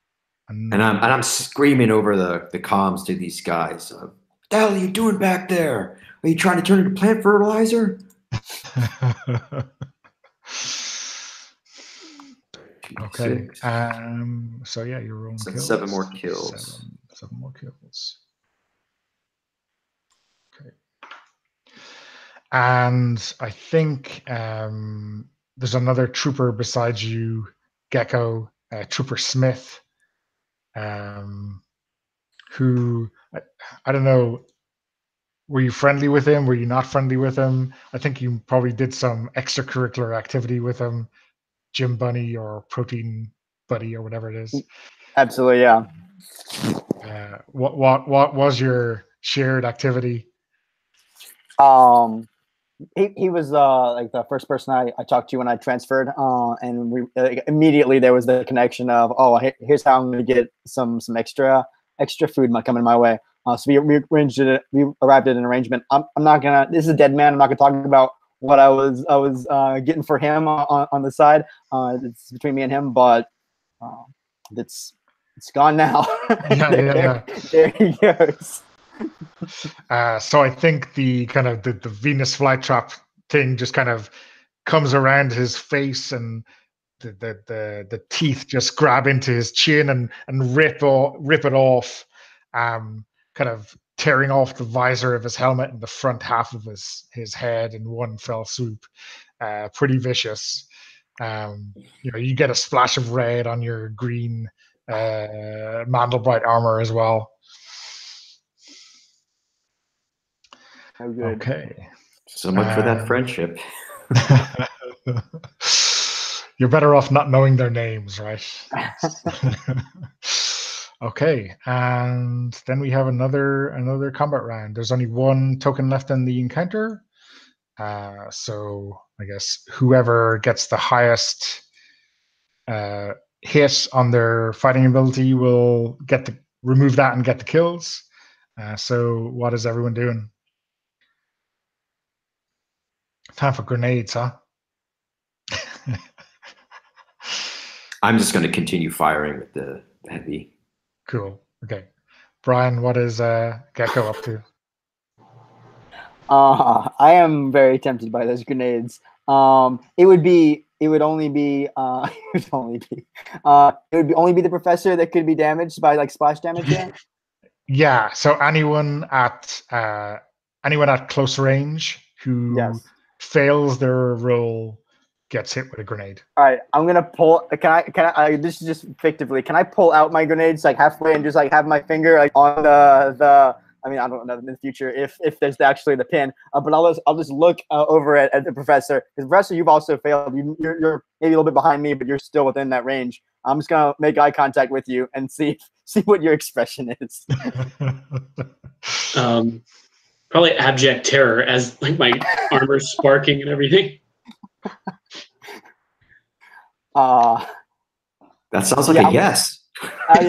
And I'm screaming over the comms to these guys. What the hell are you doing back there? Are you trying to turn into plant fertilizer? Okay. So yeah, you're rolling kills. 7 more kills. Seven more kills. Okay. And I think there's another trooper besides you, Gecko, Trooper Smith, who I don't know. Were you friendly with him? Were you not friendly with him? I think you probably did some extracurricular activity with him, Gym Bunny or Protein Buddy or whatever it is. Absolutely, yeah. What was your shared activity? He was like the first person I talked to when I transferred, and we immediately there was the connection of, here's how I'm going to get some extra food coming my way. So we arrived at an arrangement. I'm not gonna. This is a dead man. I'm not gonna talk about what I was getting for him on the side. It's between me and him, but it's gone now. Yeah. There he goes. So I think the kind of the Venus flytrap thing just kind of comes around his face, and the teeth just grab into his chin and rip it off, kind of tearing off the visor of his helmet and the front half of his head in one fell swoop. Pretty vicious. You get a splash of red on your green Mandelbrite armor as well. Oh, good. Okay. So much for that friendship. You're better off not knowing their names, right? Okay, and then we have another combat round. There's only one token left in the encounter, so I guess whoever gets the highest hit on their fighting ability will get to remove that and get the kills. So what is everyone doing? Time for grenades, huh? I'm just going to continue firing with the heavy. Cool. Okay. Brian, what is Gecko up to? I am very tempted by those grenades. It would only be the professor that could be damaged by like splash damage. Yeah. Yeah. So anyone at close range who fails their roll gets hit with a grenade. All right, I'm gonna pull. Can I? This is just fictively. Can I pull out my grenades like halfway and just like have my finger like on the? I mean, I don't know in the future if there's actually the pin. But I'll just look over at the professor. Because professor, you've also failed. You're maybe a little bit behind me, but you're still within that range. I'm just gonna make eye contact with you and see what your expression is. Probably abject terror as like my armor's sparking and everything. That sounds like a yes. I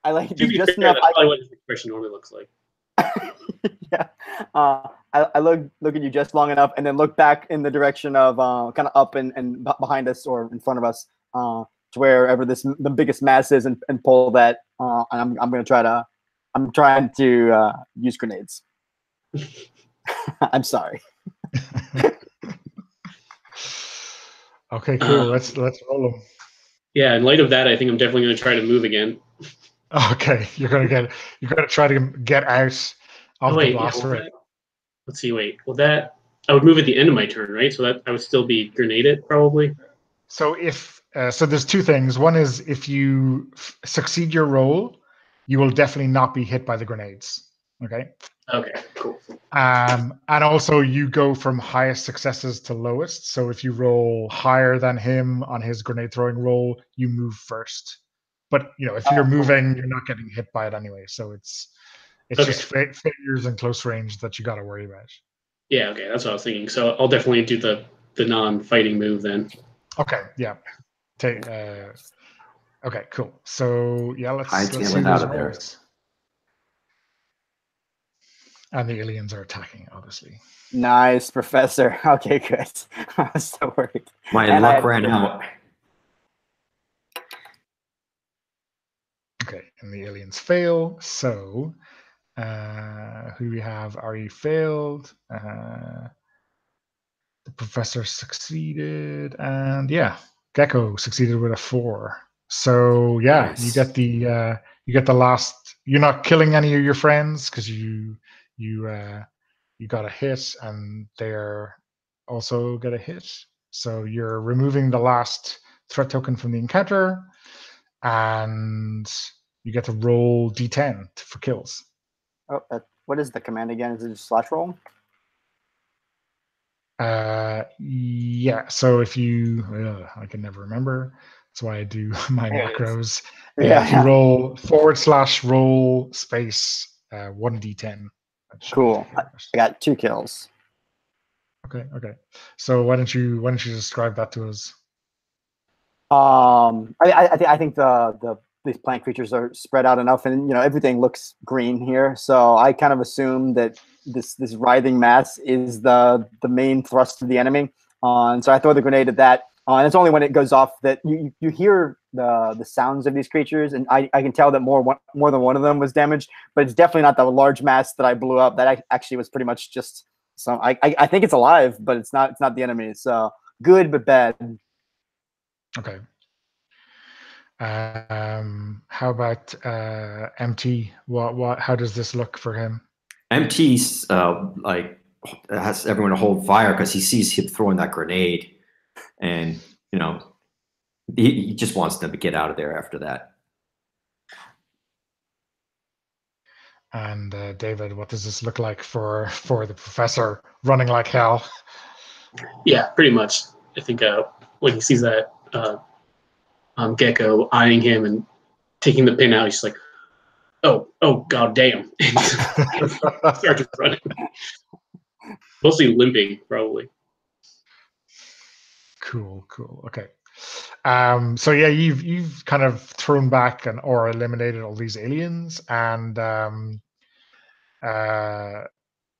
like to be just fair, enough. that's probably what his expression normally looks like. Yeah. I look at you just long enough, and then look back in the direction of kind of up and behind us or in front of us, to wherever the biggest mass is, and pull that. And I'm trying to use grenades. I'm sorry. Okay, cool. Let's roll them. Yeah, in light of that, I think I'm definitely going to try to move again. Okay, you're gonna try to get out of the blast rate. let's see. Wait, well that I would move at the end of my turn, right? So that I would still be grenaded probably. So if so, there's two things. One is if you succeed your roll, you will definitely not be hit by the grenades. Okay. Okay, cool. And also you go from highest successes to lowest. So if you roll higher than him on his grenade throwing roll, you move first. But if you're moving, you're not getting hit by it anyway. So it's just failures in close range that you got to worry about. Yeah, okay, that's what I was thinking. So I'll definitely do the non-fighting move then. Okay, yeah. Okay, cool. So yeah, let's see it out of there. rolls. And the aliens are attacking, obviously. Nice, Professor. Okay, good. I was so worried. My luck ran out. Okay, and the aliens fail. So who we have? Ari failed. The professor succeeded, and yeah, Gecko succeeded with a 4. So yeah, Nice. you get the last. You're not killing any of your friends because you got a hit, and they're also get a hit. So you're removing the last threat token from the encounter, and you get to roll d10 for kills. Oh, what is the command again? Is it just slash roll? Yeah. So if you, I can never remember. That's why I do my macros. If you roll /roll space 1d10. Cool. I got 2 kills. Okay. So why don't you describe that to us? I think these plant creatures are spread out enough, and everything looks green here. So I kind of assume that this writhing mass is the main thrust of the enemy. And so I throw the grenade at that. And it's only when it goes off that you hear the sounds of these creatures, and I can tell that more than one of them was damaged. But it's definitely not the large mass that I blew up. That actually was pretty much just some. I think it's alive, but it's not the enemy. So good but bad. Okay. How about MT? How does this look for him? MT's has everyone to hold fire because he sees him throwing that grenade, and he just wants them to get out of there after that. And David, what does this look like for the professor running like hell? Yeah, pretty much. I think when he sees that Gecko eyeing him and taking the pin out, he's like, oh, god damn. And starts running. Mostly limping, probably. Cool. Okay. So yeah, you've kind of thrown back or eliminated all these aliens, and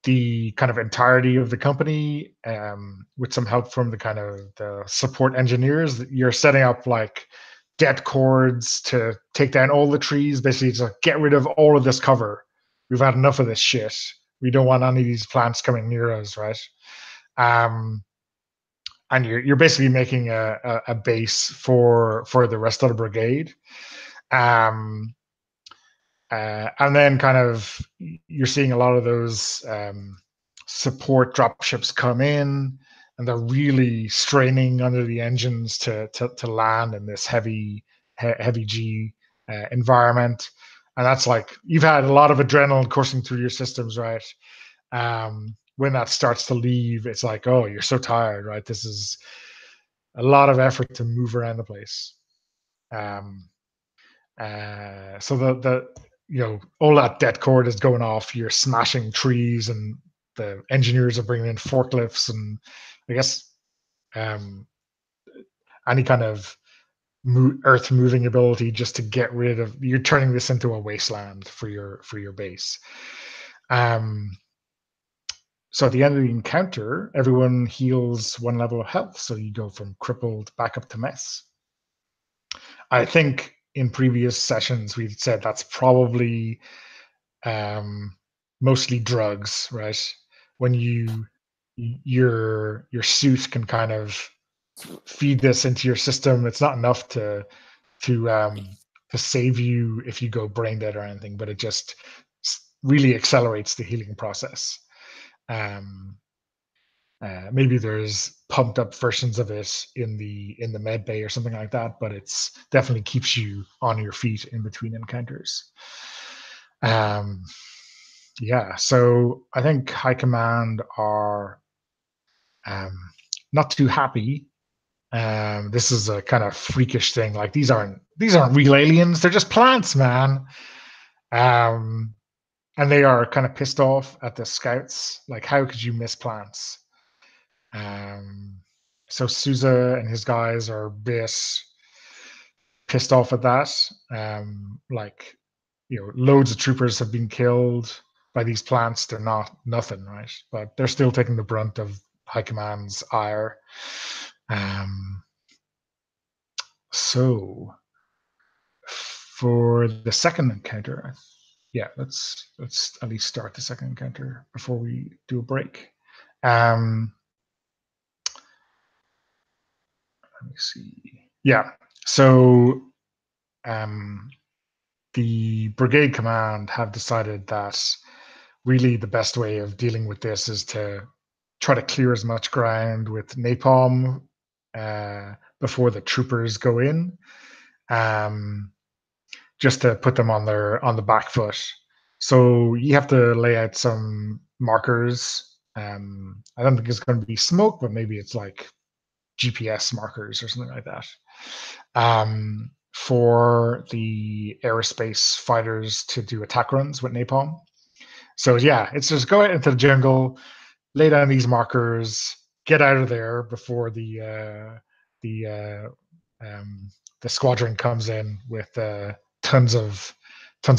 the kind of entirety of the company, with some help from the support engineers, you're setting up like det cords to take down all the trees, basically to get rid of all of this cover. We've had enough of this shit. We don't want any of these plants coming near us, right? And you're basically making a base for the rest of the brigade. And then kind of you're seeing a lot of those support dropships come in, and they're really straining under the engines to land in this heavy G environment. And that's like, you've had a lot of adrenaline coursing through your systems, right? When that starts to leave, it's like, oh, you're so tired, right? This is a lot of effort to move around the place. So the all that det cord is going off. You're smashing trees, and the engineers are bringing in forklifts, and I guess any kind of earth moving ability just to get rid of. You're turning this into a wasteland for your base. So at the end of the encounter, everyone heals 1 level of health. So you go from crippled back up to mess. I think in previous sessions we've said that's probably mostly drugs, right? When your suit can kind of feed this into your system, it's not enough to save you if you go brain dead or anything, but it just really accelerates the healing process. Maybe there's pumped up versions of it in the med bay or something like that, but it's definitely keeps you on your feet in between encounters. Yeah, so I think High Command are not too happy. This is a kind of freakish thing. Like these aren't real aliens. They're just plants, man. And they are kind of pissed off at the scouts. Like, how could you miss plants? So Sousa and his guys are a bit pissed off at that. Like, loads of troopers have been killed by these plants. They're not nothing, right? But they're still taking the brunt of High Command's ire. So for the second encounter, yeah, let's at least start the second encounter before we do a break. Let me see. Yeah, so the brigade command have decided that really the best way of dealing with this is to try to clear as much ground with napalm before the troopers go in, just to put them on the back foot. So you have to lay out some markers. I don't think it's going to be smoke, but maybe it's like GPS markers or something like that, for the aerospace fighters to do attack runs with napalm. So yeah, it's just go out into the jungle, lay down these markers, get out of there before the squadron comes in with tons of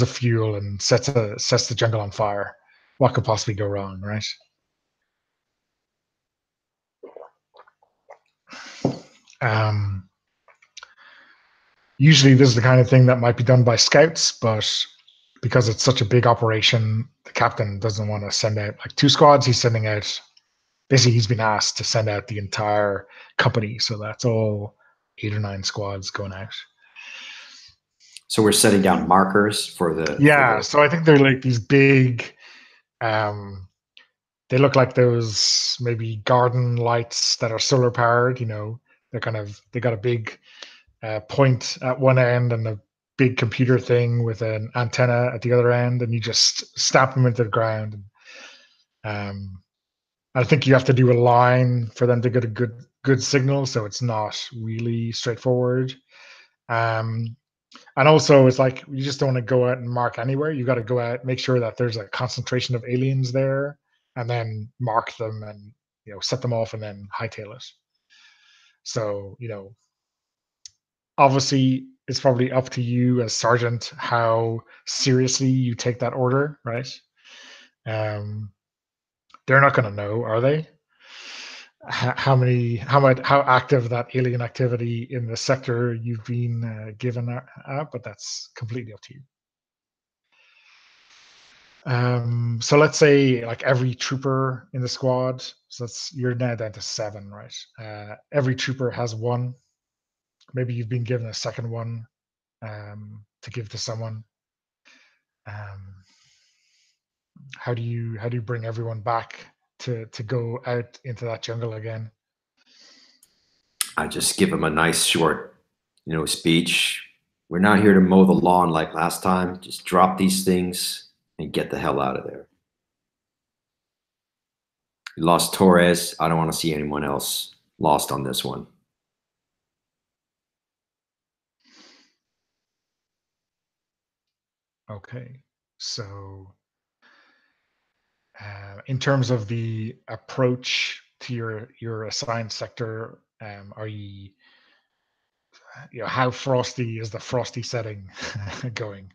fuel and sets the jungle on fire. What could possibly go wrong, right? Usually this is the kind of thing that might be done by scouts, but because it's such a big operation, the captain doesn't want to send out like 2 squads. He's sending out, basically he's been asked to send out the entire company. So that's all 8 or 9 squads going out. So we're setting down markers for the... Yeah, so I think they're like these big, they look like those maybe garden lights that are solar powered, they got a big point at one end and a big computer thing with an antenna at the other end, and you just stamp them into the ground. I think you have to do a line for them to get a good signal, so it's not really straightforward. And also, it's like you just don't want to go out and mark anywhere. You got to go out, make sure that there's a concentration of aliens there, and then mark them and set them off and then hightail it. So obviously it's probably up to you as sergeant how seriously you take that order, right? They're not going to know, are they? How active that alien activity in the sector you've been given at, but that's completely up to you. So let's say like every trooper in the squad, so you're now down to 7, right? Every trooper has 1. Maybe you've been given a second one to give to someone. How do you bring everyone back to go out into that jungle again? I just give them a nice short, speech. We're not here to mow the lawn like last time. Just drop these things and get the hell out of there. We lost Torres. I don't want to see anyone else lost on this one. Okay, so in terms of the approach to your assigned sector, are you, how frosty is the frosty setting going?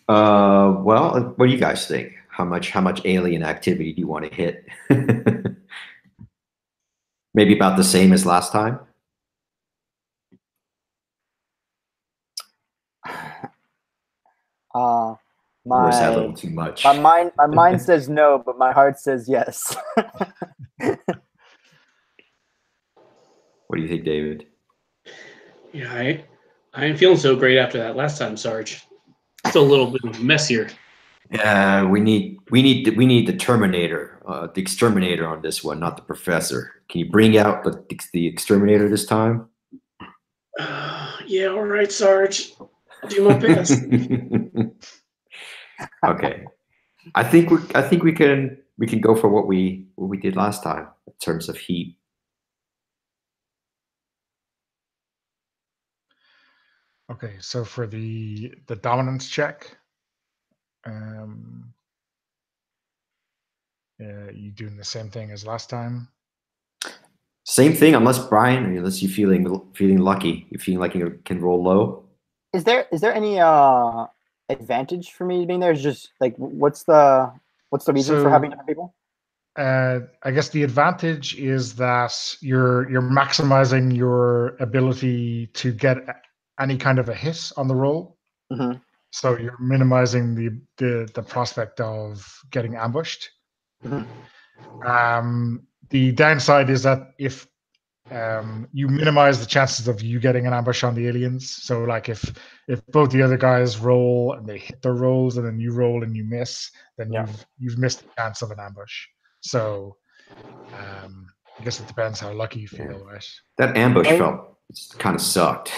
Well, what do you guys think? How much alien activity do you want to hit? Maybe about the same as last time. Or is that a little too much? My mind says no, but my heart says yes. What do you think, David? Yeah, I ain't feeling so great after that last time, Sarge. Still a little bit messier. We need the Terminator, the Exterminator on this one, not the Professor. Can you bring out the Exterminator this time? Yeah, all right, Sarge. I'll do my best. Okay, I think we can go for what we did last time in terms of heat. Okay, so for the dominance check, you doing the same thing as last time? Same thing, unless Brian, unless you're feeling lucky, you feeling like you can roll low. Is there any advantage for me being there? Is just like what's the reason for having different people? I guess the advantage is that you're maximizing your ability to get any kind of a hit on the roll. Mm-hmm. So you're minimizing the prospect of getting ambushed. Mm-hmm. The downside is that if you minimize the chances of you getting an ambush on the aliens. So like if both the other guys roll and they hit their rolls and then you roll and you miss, then you've missed the chance of an ambush. So I guess it depends how lucky you feel, right? That ambush kind of sucked.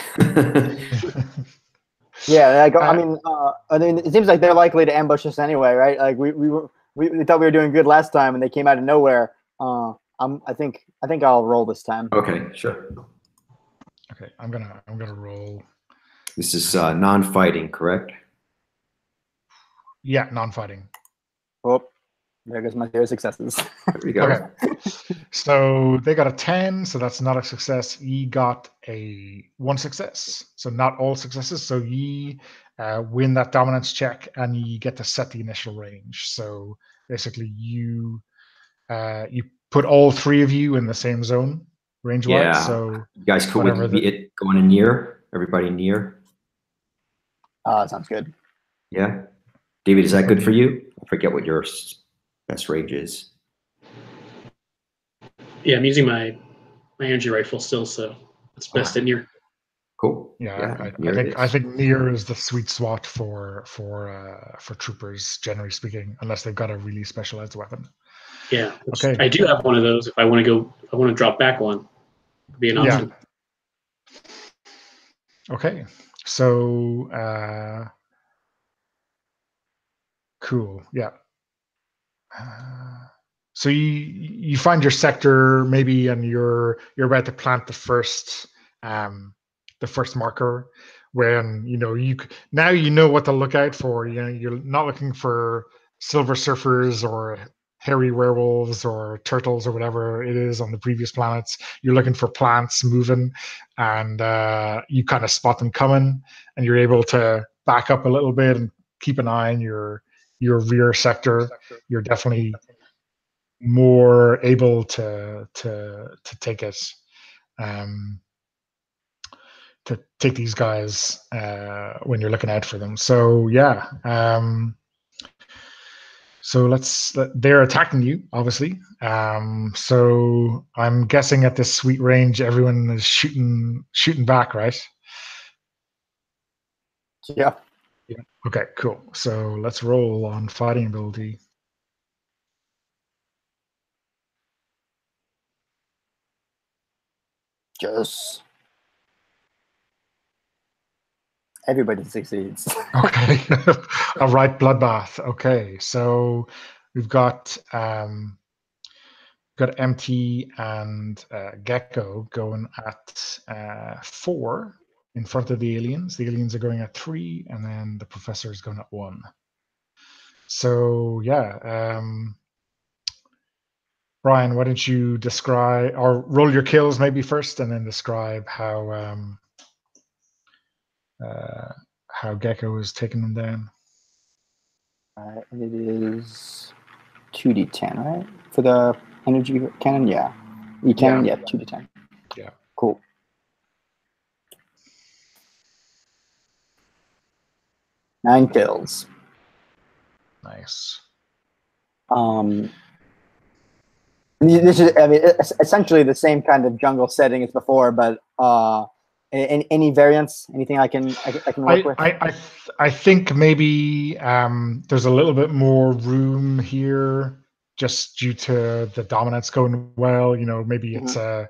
Yeah, I mean, it seems like they're likely to ambush us anyway, right? Like we thought we were doing good last time, and they came out of nowhere. I think I'll roll this time. Okay, sure. Okay, I'm gonna roll. This is non-fighting, correct? Yeah, non-fighting. Oh, there goes my 0 successes. There we go. Okay. So they got a 10, so that's not a success. Ye got a 1 success, so not all successes. So ye win that dominance check, and you get to set the initial range. So basically, you put all 3 of you in the same zone range-wise. Yeah. So you guys cool with it going in near? Everybody near? Sounds good. Yeah. David, is that good for you? I forget what your best range is. Yeah, I'm using my energy rifle still, so it's best at near. Cool. Yeah, I think near is the sweet spot for troopers, generally speaking, unless they've got a really specialized weapon. Yeah. Okay. I do have one of those. If I want to drop back one, it'd be an option. Yeah. Okay. So cool. Yeah. So you find your sector maybe, and you're about to plant the first marker. When you know what to look out for. You know, you're not looking for silver surfers or hairy werewolves or turtles or whatever it is on the previous planets. You're looking for plants moving, and you kind of spot them coming, and you're able to back up a little bit and keep an eye on your rear sector. You're definitely more able to take it, to take these guys when you're looking out for them. So yeah, so they're attacking you, obviously. So I'm guessing at this sweet range, everyone is shooting back, right? Yeah. Okay, cool. So let's roll on fighting ability. Just everybody succeeds. Okay. All right, bloodbath. Okay, so we've got MT and Gecko going at 4 in front of the aliens. The aliens are going at 3, and then the professor is going at 1. So yeah, Brian, why don't you describe or roll your kills maybe first, and then describe how Gecko is taking them down. It is 2d10, right? For the energy cannon, yeah. E-cannon, yeah, 2d10. Yeah. Cool. Nine kills. Nice. This is, I mean, it's essentially the same kind of jungle setting as before, but Any variants? Anything I can work with? I think maybe there's a little bit more room here, just due to the dominance going well. You know, maybe it's a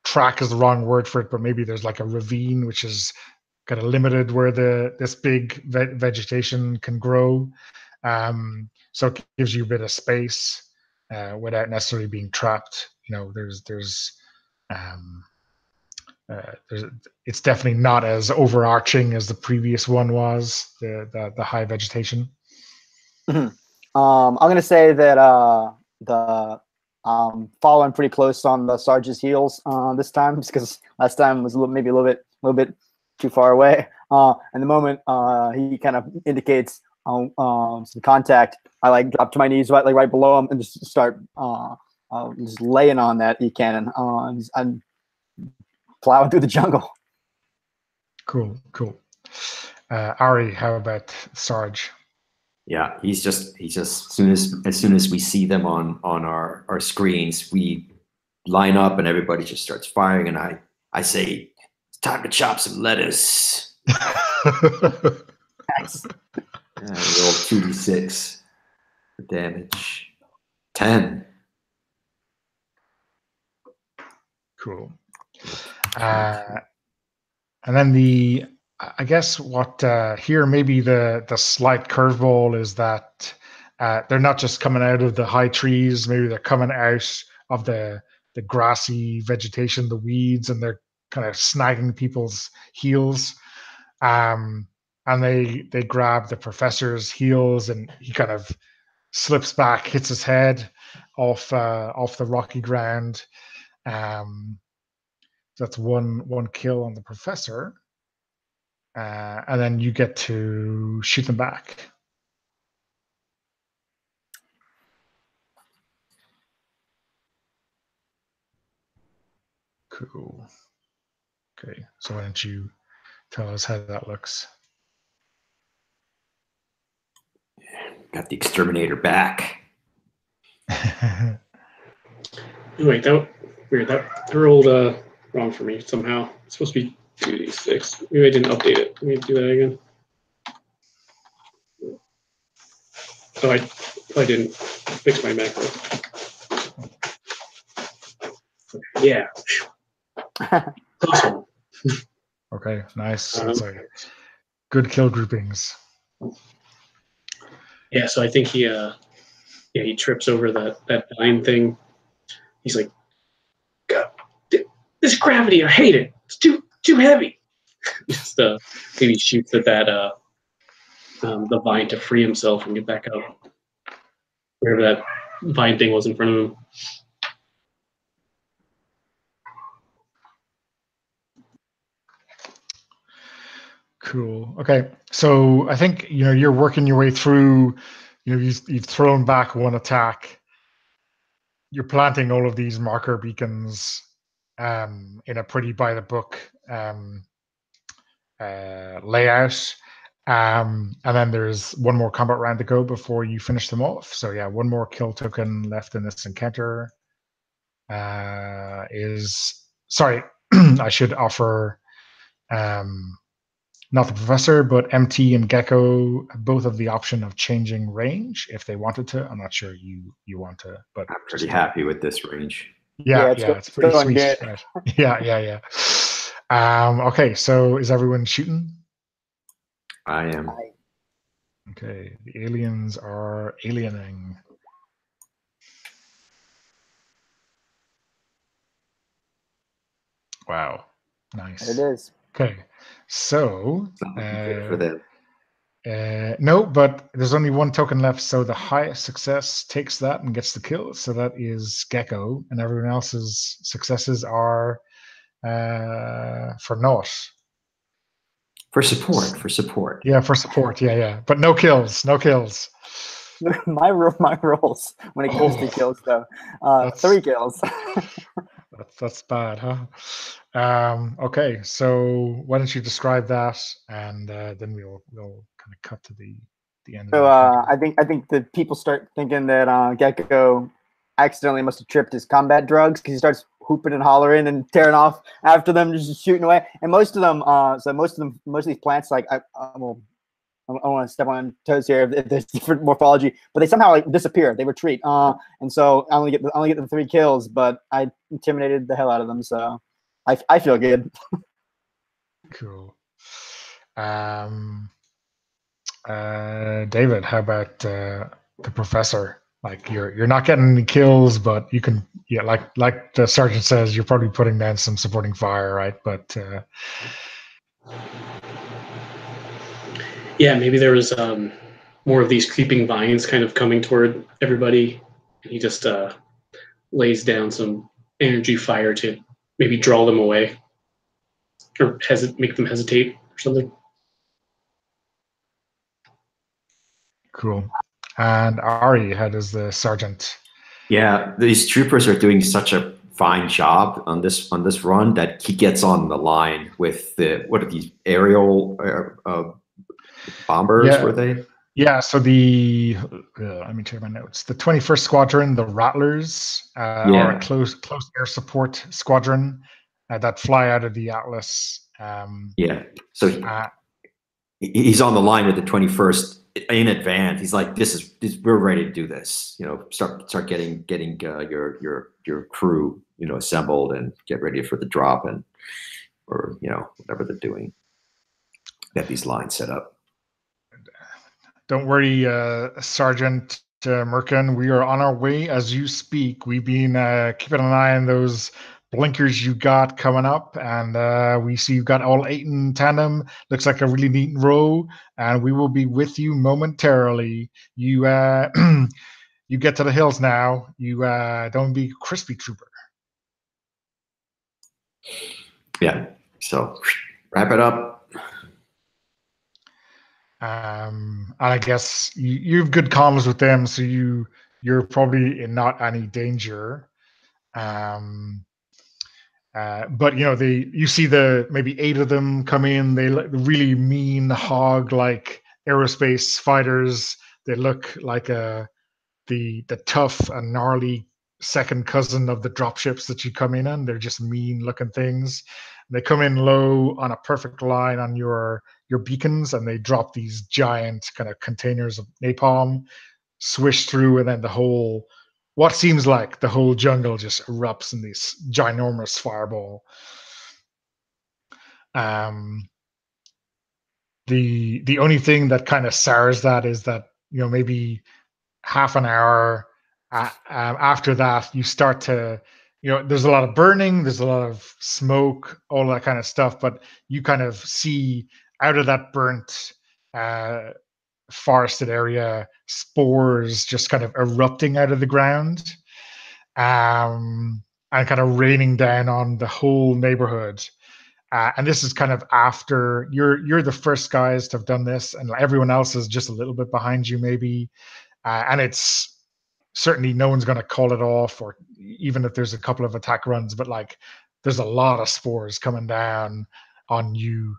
track is the wrong word for it, but maybe there's like a ravine which is kind of limited where this big vegetation can grow. So it gives you a bit of space without necessarily being trapped. You know, it's definitely not as overarching as the previous one was, the high vegetation. I'm going to say that the following pretty close on the Sarge's heels this time, just because last time was maybe a little bit too far away. And the moment he kind of indicates some contact, I like drop to my knees right below him and just start just laying on that E-cannon. I'm plowing through the jungle. Cool. Ari, how about Sarge? Yeah, he's just as soon as we see them on our screens, we line up and everybody just starts firing, and I say, it's time to chop some lettuce. Nice. Roll 2d6 for damage. 10. Cool. And then I guess what here maybe the slight curveball is that they're not just coming out of the high trees. Maybe they're coming out of the grassy vegetation, the weeds, and they're kind of snagging people's heels. And they grab the professor's heels, and he kind of slips back, hits his head off the rocky ground. That's one kill on the professor. And then you get to shoot them back. Cool. Okay, so why don't you tell us how that looks? Got the exterminator back. Wait, that weird. That rolled wrong for me somehow. It's supposed to be 2d6. Maybe I didn't update it. Let me do that again. Oh, I didn't fix my macro. Yeah. Awesome. Okay, nice. Sounds like good kill groupings. Yeah, so I think he trips over that vine thing. He's like, God, this gravity, I hate it. It's too heavy. Just maybe shoots at that the vine to free himself and get back up. Wherever that vine thing was in front of him. Cool. Okay, so I think you're working your way through. You've thrown back one attack. You're planting all of these marker beacons in a pretty by the book layout. And then there's one more combat round to go before you finish them off. So yeah, one more kill token left in this encounter. Sorry, I should offer not the professor, but MT and Gecko both have the option of changing range if they wanted to. I'm not sure you want to, but I'm pretty happy with this range. Yeah, it's pretty sweet. Right. Yeah. Okay, so is everyone shooting? I am. Okay, the aliens are aliening. Wow, nice. It is. Okay, so good for them. no, but there's only one token left, so the highest success takes that and gets the kill. So that is Gecko, and everyone else's successes are for naught. For support. Yeah, for support. Yeah. But no kills. my rolls when it comes to kills, though. 3 kills. That's bad, huh? Okay, so why don't you describe that, and then we'll kind of cut to the end. So I think the people start thinking that Gecko accidentally must have tripped his combat drugs because he starts hooping and hollering and tearing off after them, just shooting away. And most of them, most of these plants, like I want to step on toes here if there's different morphology, but they somehow like disappear. They retreat. And so I only get the 3 kills, but I intimidated the hell out of them. So I feel good. Cool. David, how about the professor? Like you're not getting any kills, but you can, yeah, like the sergeant says, you're probably putting down some supporting fire, right? But Yeah, maybe there was more of these creeping vines kind of coming toward everybody. He just lays down some energy fire to maybe draw them away or make them hesitate or something. cool. And Ari, how does the sergeant? Yeah, these troopers are doing such a fine job on this run that he gets on the line with what are these aerial bombers? Yeah. Were they? Yeah, so let me check my notes. The 21st Squadron, the Rattlers, are a close air support squadron that fly out of the Atlas. So he's on the line with the 21st in advance. He's like, we're ready to do this. Start getting your crew, assembled and get ready for the drop or whatever they're doing. Get these lines set up. Don't worry, Sergeant Merkin. We are on our way as you speak. We've been keeping an eye on those blinkers you got coming up, and we see you've got all 8 in tandem. Looks like a really neat row, and we will be with you momentarily. You you get to the hills now. You don't be crispy trooper. Yeah. So wrap it up. And I guess you have good comms with them, so you're probably in not any danger. But you see maybe 8 of them come in. They look really mean hog like aerospace fighters. They look like the tough and gnarly second cousin of the dropships that you come in on. They're just mean looking things. They come in low on a perfect line on your beacons, and they drop these giant kind of containers of napalm, swish through, and then what seems like the whole jungle just erupts in this ginormous fireball. The only thing that kind of sours that is that maybe half an hour after that, you start to, there's a lot of burning, there's a lot of smoke, all that kind of stuff, but you kind of see out of that burnt forested area, spores just kind of erupting out of the ground, and kind of raining down on the whole neighborhood. And this is kind of after you're the first guys to have done this, and everyone else is just a little bit behind you, maybe. And it's certainly no one's going to call it off, or even if there's a couple of attack runs, but like there's a lot of spores coming down on you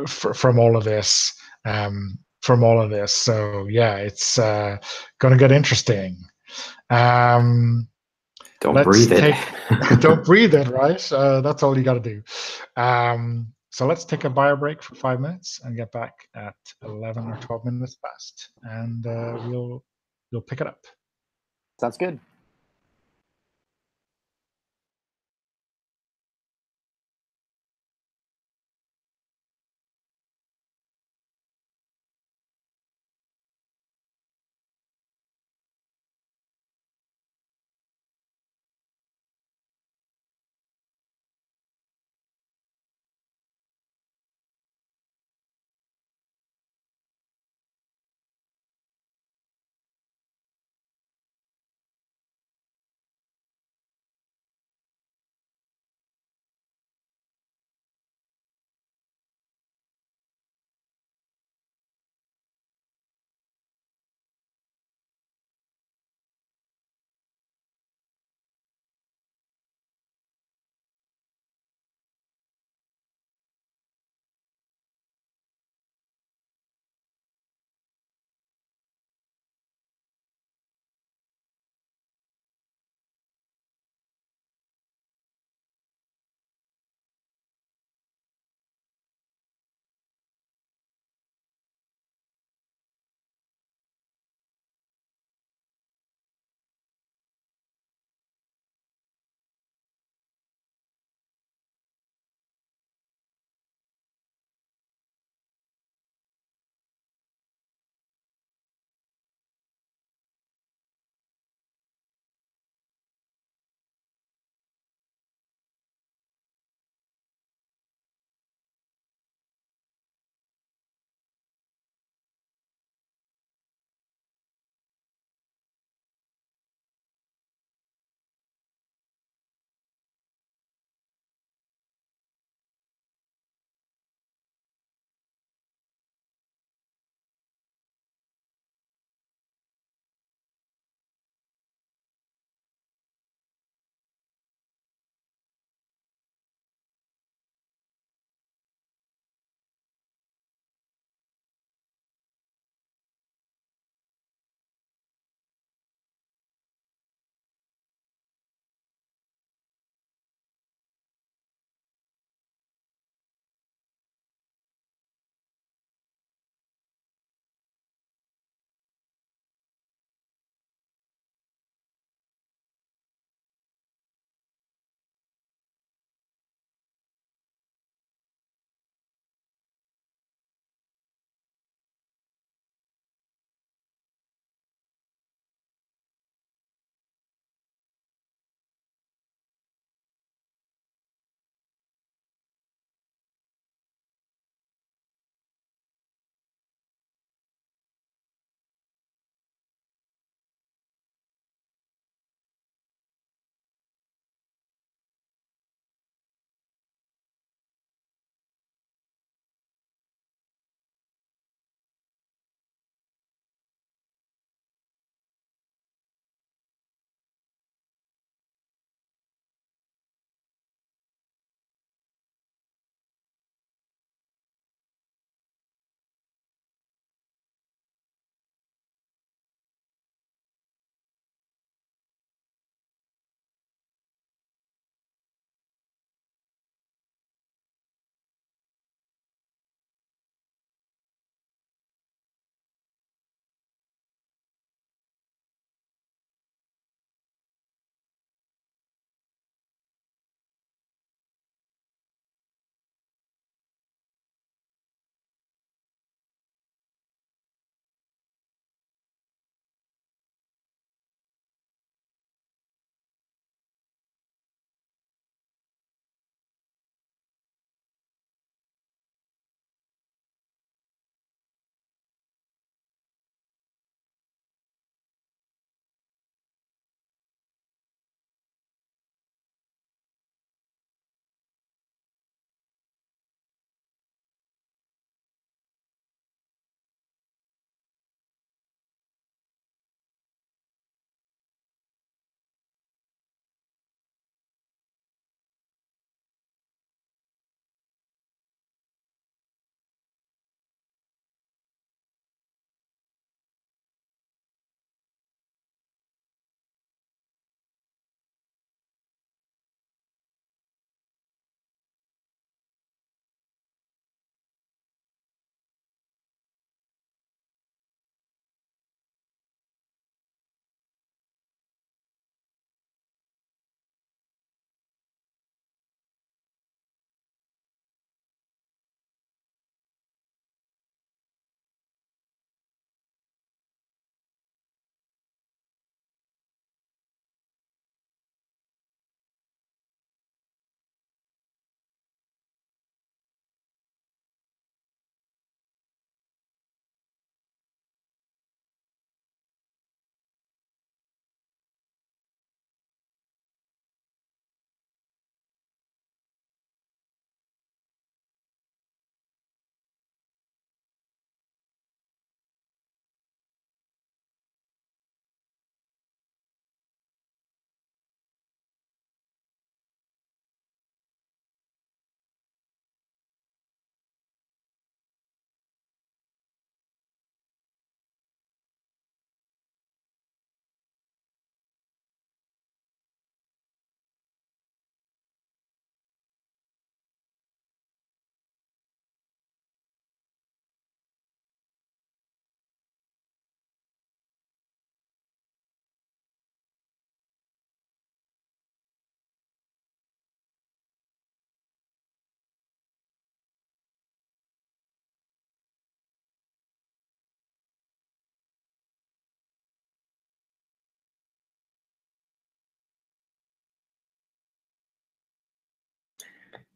from all of this. So yeah, it's going to get interesting. Don't breathe it. Don't breathe it, right? That's all you got to do. So let's take a bio break for 5 minutes and get back at 11 or 12 minutes past, and we'll pick it up. Sounds good.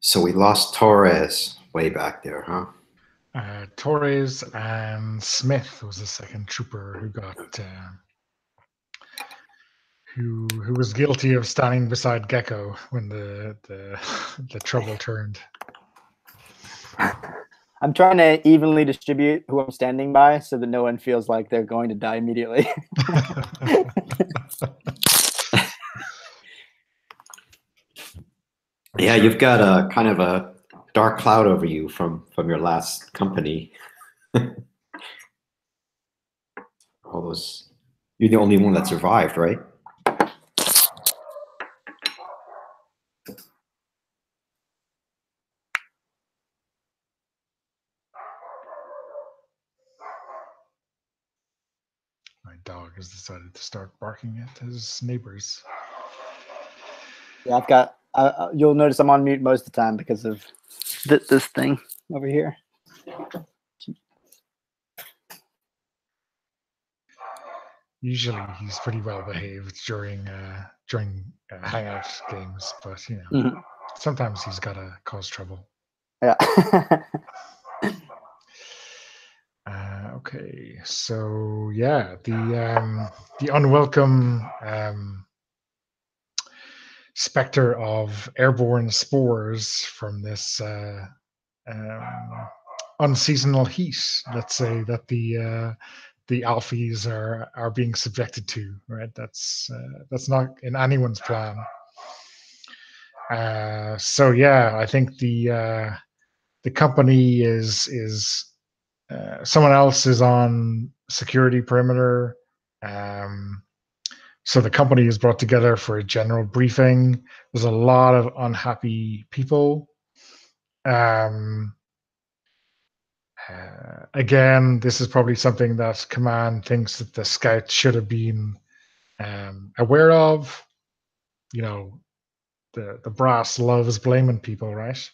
So we lost Torres way back there, huh? Torres and Smith was the second trooper who got who was guilty of standing beside Gecko when the the trouble turned. I'm trying to evenly distribute who I'm standing by so that no one feels like they're going to die immediately. Yeah, you've got a kind of a dark cloud over you from your last company. All those, you're the only one that survived, right? My dog has decided to start barking at his neighbors. Yeah, I've got. You'll notice I'm on mute most of the time because of this thing over here. Usually he's pretty well behaved during hangout games, but you know, sometimes he's got to cause trouble. Yeah. Okay, so yeah, the unwelcome specter of airborne spores from this unseasonal heat. Let's say that the Alfies are being subjected to, right? That's not in anyone's plan. So yeah, I think the company is someone else is on security perimeter. So the company is brought together for a general briefing. There's a lot of unhappy people. Again, this is probably something that Command thinks that the scouts should have been aware of. You know, the brass loves blaming people, right?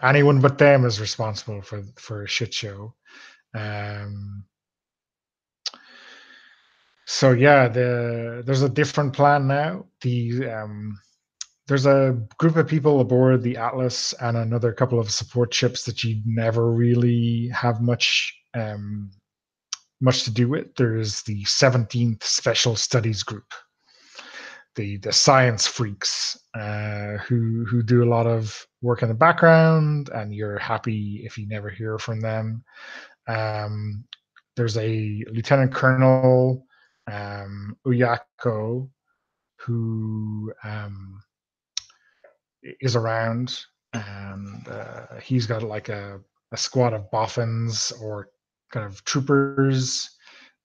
Anyone but them is responsible for a shit show. So yeah, there's a different plan now. There's a group of people aboard the Atlas and another couple of support ships that you never really have much to do with. There's the 17th Special Studies Group, the science freaks who do a lot of work in the background, and you're happy if you never hear from them. There's a Lieutenant Colonel Uyako who is around, and he's got like a squad of boffins or kind of troopers,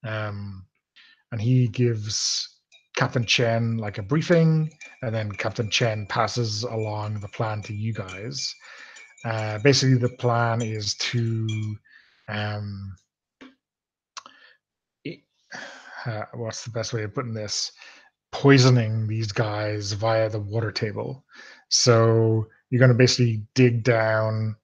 and he gives Captain Chen like a briefing, and then Captain Chen passes along the plan to you guys. Basically, the plan is to what's the best way of putting this? Poisoning these guys via the water table. So you're going to basically dig down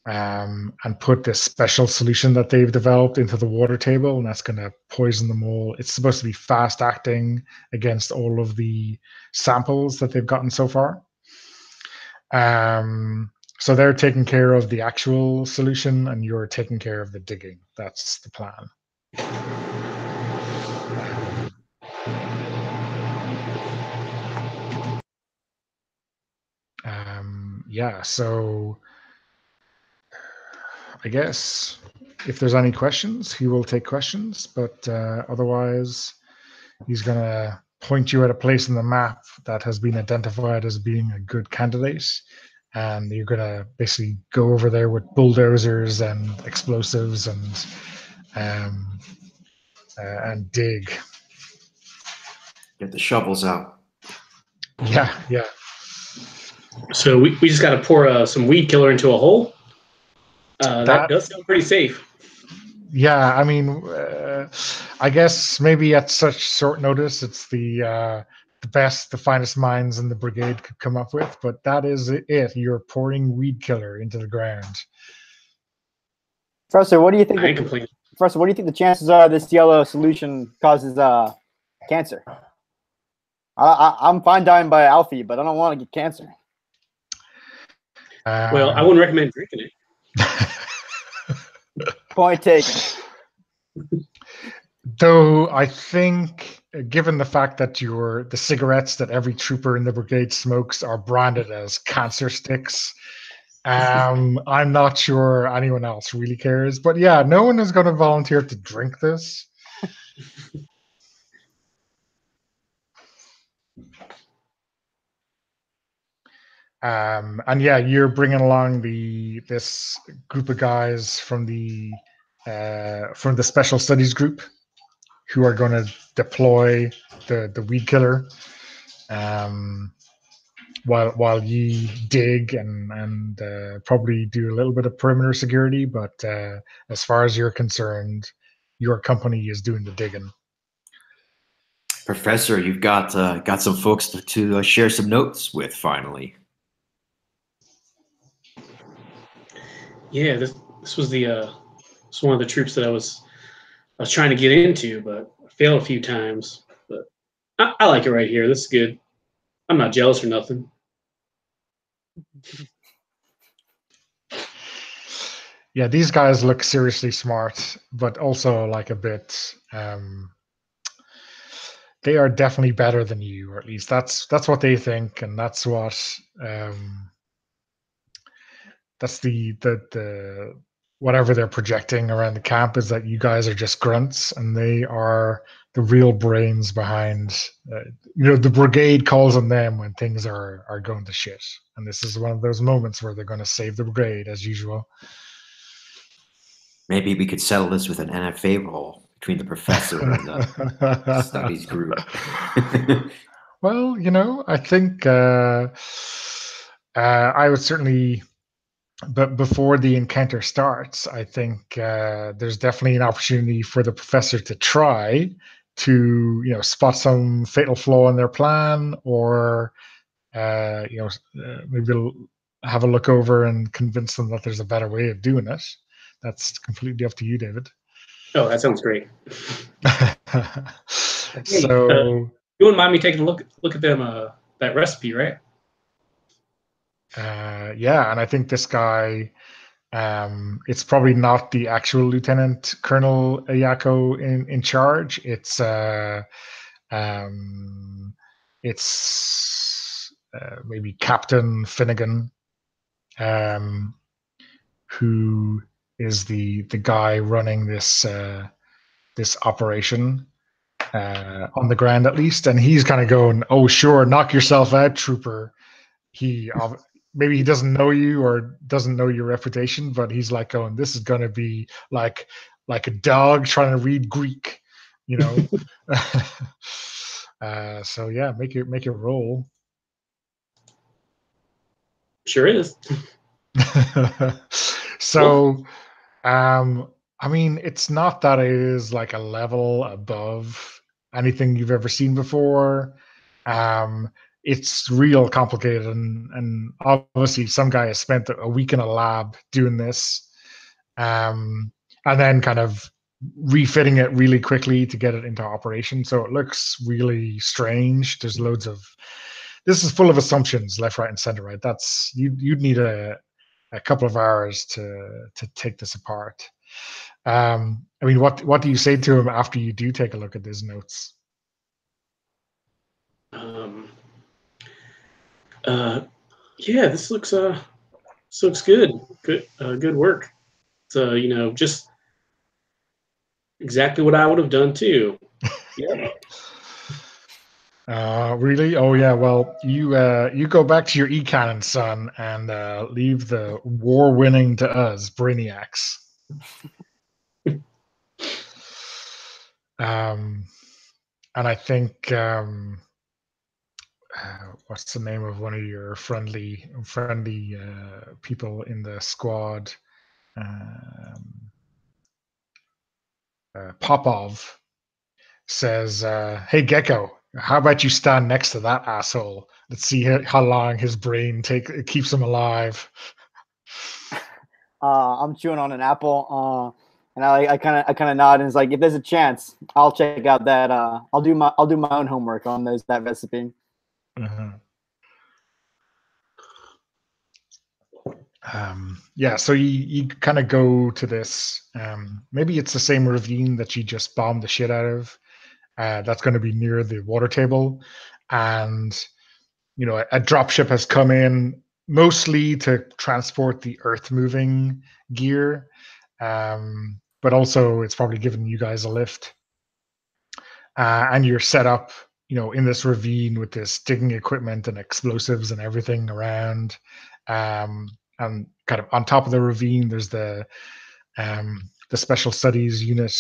and put this special solution that they've developed into the water table, and that's going to poison them all. It's supposed to be fast acting against all of the samples that they've gotten so far. So they're taking care of the actual solution, and you're taking care of the digging. That's the plan. Yeah, so I guess if there's any questions, he will take questions, but otherwise he's going to point you at a place in the map that has been identified as being a good candidate, and you're going to basically go over there with bulldozers and explosives and dig. Get the shovels out. Yeah. So we just got to pour some weed killer into a hole. That does sound pretty safe. Yeah, I mean, I guess maybe at such short notice, it's the best, the finest minds in the brigade could come up with. But that is it. You're pouring weed killer into the ground. Professor, what do you think? Professor, what do you think the chances are this yellow solution causes cancer? I'm fine dying by Alfie, but I don't want to get cancer. Well, I wouldn't recommend drinking it. Point taken. Though I think, given the fact that the cigarettes that every trooper in the brigade smokes are branded as cancer sticks, I'm not sure anyone else really cares. But yeah, no one is going to volunteer to drink this. And yeah, you're bringing along this group of guys from the special studies group who are going to deploy the weed killer, while you dig and probably do a little bit of perimeter security. But as far as you're concerned, your company is doing the digging. Professor, you've got some folks to share some notes with finally. Yeah, this was one of the troops that I was trying to get into, but I failed a few times. But I like it right here. This is good. I'm not jealous or nothing. Yeah, these guys look seriously smart, but also like a bit. They are definitely better than you, or at least that's what they think, and that's what that's the whatever they're projecting around the camp is that you guys are just grunts, and they are the real brains behind. The brigade calls on them when things are going to shit, and this is one of those moments where they're going to save the brigade as usual. Maybe we could settle this with an NFA role between the professor and the studies group. Well, I think I would certainly, but before the encounter starts, I think there's definitely an opportunity for the professor to try to, spot some fatal flaw in their plan, or maybe have a look over and convince them that there's a better way of doing it. That's completely up to you, David. Oh, that sounds great. So you wouldn't mind me taking a look at them that recipe, right? Yeah, and I think this guy, it's probably not the actual Lieutenant Colonel Ayako in charge. It's maybe Captain Finnegan, who is the guy running this operation on the ground, at least, and he's kind of going, "Oh, sure, knock yourself out, trooper." Maybe he doesn't know you or doesn't know your reputation, but he's like going, "This is going to be like a dog trying to read Greek," So yeah, make it roll. Sure is. So, I mean, it's not that it is like a level above anything you've ever seen before. It's real complicated, and obviously some guy has spent a week in a lab doing this, and then kind of refitting it really quickly to get it into operation. So it looks really strange. There's this is full of assumptions left, right, and center, right? You'd need a couple of hours to take this apart. I mean, what do you say to him after you do take a look at his notes? Yeah, this looks good. Good work. It's just exactly what I would have done too. Yeah. Really? Oh yeah. Well, you go back to your e-cannon, son, and leave the war winning to us, brainiacs. And I think what's the name of one of your friendly people in the squad? Popov says, "Hey Gecko, how about you stand next to that asshole? Let's see how long his brain keeps him alive." I'm chewing on an apple, and I kind of nod, and it's like, if there's a chance, I'll check out that. I'll do my own homework on that recipe. Uh-huh. Yeah, so you kind of go to this. Maybe it's the same ravine that you just bombed the shit out of. That's going to be near the water table, and a dropship has come in mostly to transport the earth-moving gear, but also it's probably giving you guys a lift. And you're set up, in this ravine with this digging equipment and explosives and everything around. And kind of on top of the ravine, there's the special studies unit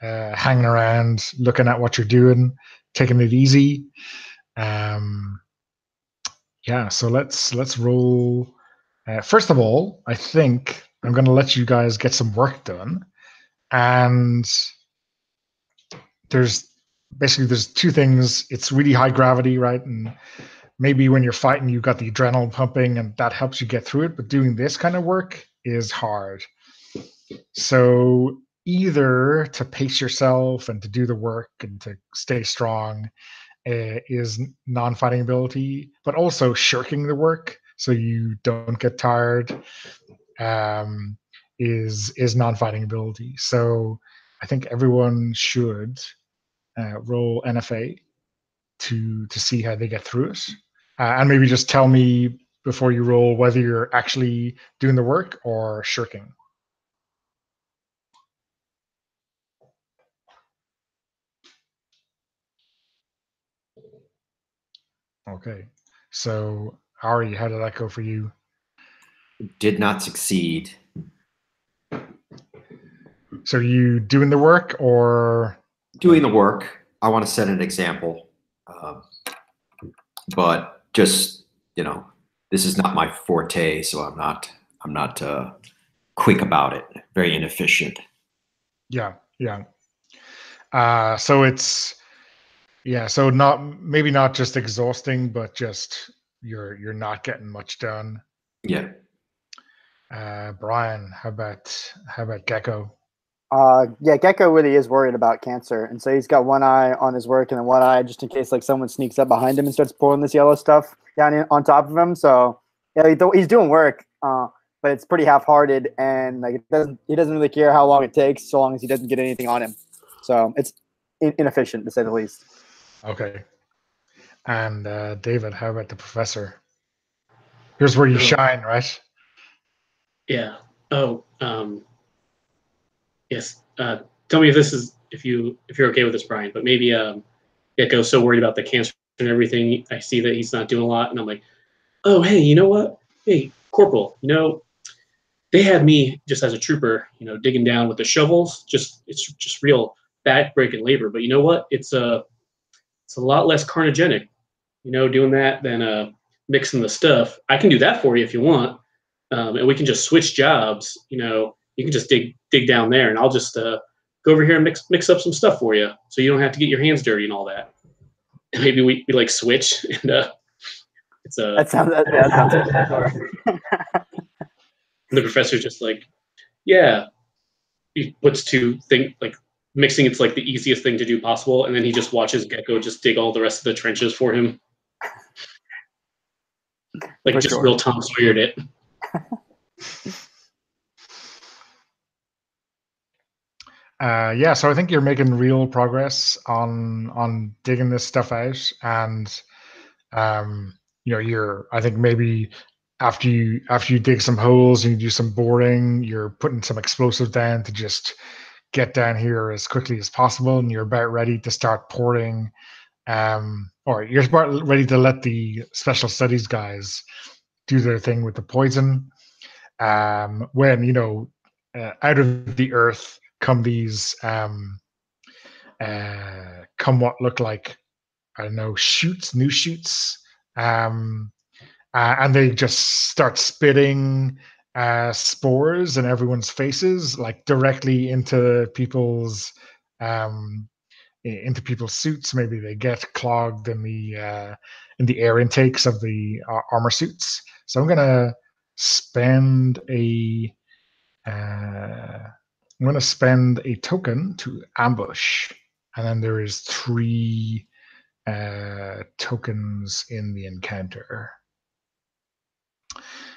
hanging around, looking at what you're doing, taking it easy. Yeah, so let's roll. First of all, I think I'm going to let you guys get some work done, and there's two things. It's really high gravity, right? And maybe when you're fighting, you've got the adrenaline pumping, and that helps you get through it. But doing this kind of work is hard. So either to pace yourself and to do the work and to stay strong is non-fighting ability, but also shirking the work so you don't get tired is non-fighting ability. So I think everyone should roll NFA to see how they get through it, and maybe just tell me before you roll whether you're actually doing the work or shirking. Okay, so Ari, how did that go for you? Did not succeed. So are you doing the work or doing the work? I want to set an example, but just this is not my forte, so I'm not quick about it. Very inefficient. Yeah. So it's so maybe not just exhausting, but just you're not getting much done. Yeah. Brian, how about Gecko? Yeah, Gecko really is worried about cancer, and so he's got one eye on his work and then one eye just in case like someone sneaks up behind him and starts pouring this yellow stuff down on top of him. So yeah, he's doing work, but it's pretty half-hearted, and like he doesn't really care how long it takes, so long as he doesn't get anything on him. So it's inefficient to say the least. Okay. And David, how about the professor? Here's where you shine, right? Yeah. Oh, yes. Tell me if you're okay with this, Brian. But maybe Gecko's so worried about the cancer and everything. I see that he's not doing a lot, and I'm like, oh, hey, you know what? Hey, Corporal, they had me just as a trooper, digging down with the shovels. It's just real back-breaking labor. But you know what? It's a lot less carnogenic, doing that than mixing the stuff. I can do that for you if you want, and we can just switch jobs. You can just dig down there, and I'll just go over here and mix up some stuff for you, so you don't have to get your hands dirty and all that. And maybe we like switch, and it's a. That sounds good. The professor's just like, yeah, he puts two things like mixing. It's like the easiest thing to do possible, and then he just watches Gecko just dig all the rest of the trenches for him, like For just sure. real Tom Sawyered it. So I think you're making real progress on digging this stuff out, and I think maybe after you dig some holes and you do some boring, you're putting some explosive down to just get down here as quickly as possible, and you're about ready to start pouring, or you're about ready to let the special studies guys do their thing with the poison. When out of the earth come these come what look like, I don't know, new shoots, and they just start spitting spores in everyone's faces, like directly into people's suits. Maybe they get clogged in the air intakes of the armor suits. So I'm gonna spend a token to ambush, and then there is 3 tokens in the encounter.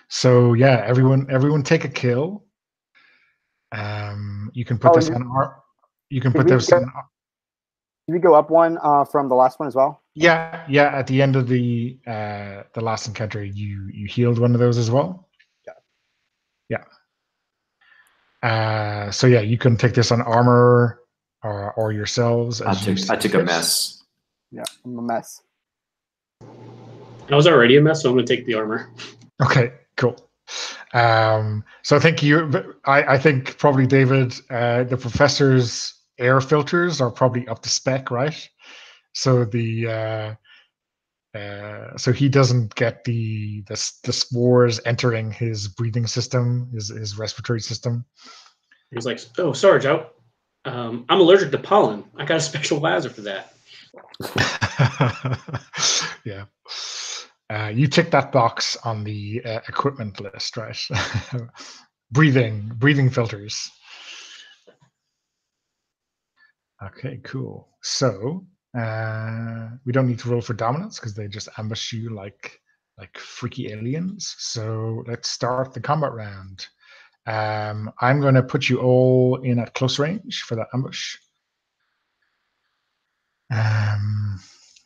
So yeah, everyone take a kill. You can put this on you can put this on. Did we go up one from the last one as well? Yeah. At the end of the last encounter, you healed one of those as well. Yeah. So yeah, you can take this on armor or yourselves. I took a mess. Yeah, I'm a mess. I was already a mess, so I'm going to take the armor. Okay, cool. So I think I think probably David, the professor's air filters are probably up to spec, right? So so he doesn't get the spores entering his breathing system, his respiratory system. He was like, "Oh, Sarge, I'm allergic to pollen. I got a special laser for that." Yeah. You tick that box on the equipment list, right? breathing filters. Okay, cool. So we don't need to roll for dominance because they just ambush you like freaky aliens. So let's start the combat round. I'm going to put you all in at close range for that ambush.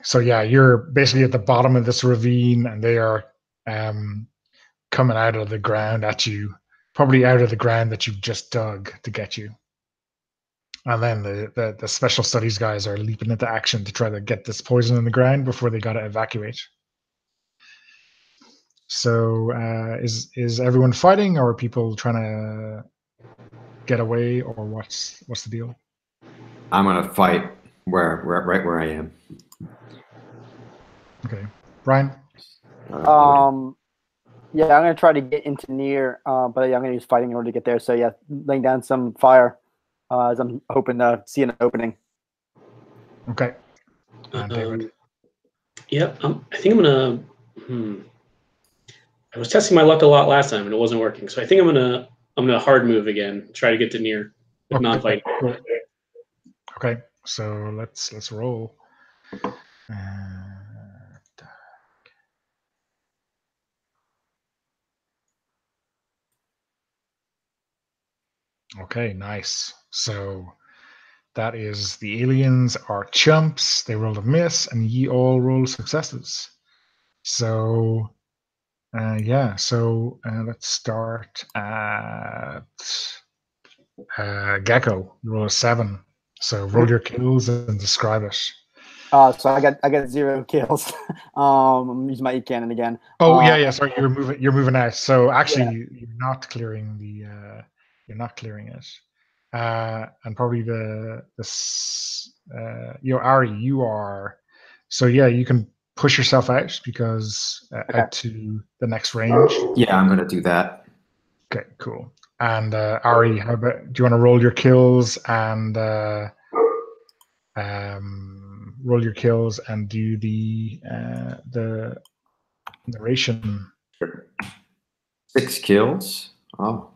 So yeah, you're basically at the bottom of this ravine, and they are coming out of the ground at you, probably out of the ground that you've just dug to get you. And then the special studies guys are leaping into action to try to get this poison in the ground before they got to evacuate. So is everyone fighting, or are people trying to get away, or what's the deal? I'm gonna fight right where I am. Okay, Brian. Yeah, I'm gonna try to get into near, but yeah, I'm gonna use fighting in order to get there. So yeah, laying down some fire, as I'm hoping to see an opening. Okay. David. Yep. I think I'm gonna. I was testing my luck a lot last time and it wasn't working, so I think I'm gonna hard move again. Try to get to near with non-fighting. Cool. Okay, so let's roll. Okay, nice. So that is the aliens are chumps. They rolled a miss, and ye all roll successes. So yeah. So let's start at Gecko. You roll a 7. So roll your kills and describe it. So I got 0 kills. I'm using my E-cannon again. Oh yeah. Sorry, you're moving out. So actually, Yeah. you're not clearing the. You're not clearing it. And probably Ari, you are. So yeah, you can push yourself out because out to the next range. Yeah, I'm gonna do that. Okay, cool. And Ari, how about? Do you want to roll your kills and do the narration? 6 kills. Oh.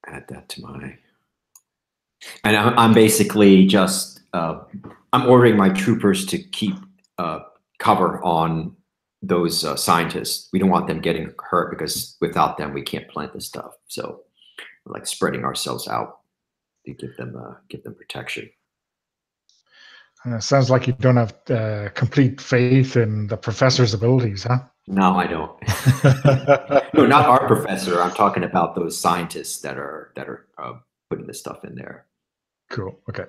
Add that to my. And I'm basically just I'm ordering my troopers to keep cover on those scientists. We don't want them getting hurt because without them we can't plant this stuff. So we're like spreading ourselves out to give them protection. Sounds like you don't have complete faith in the professor's abilities, huh? No, I don't. No, not our professor. I'm talking about those scientists that are putting this stuff in there. Cool. Okay.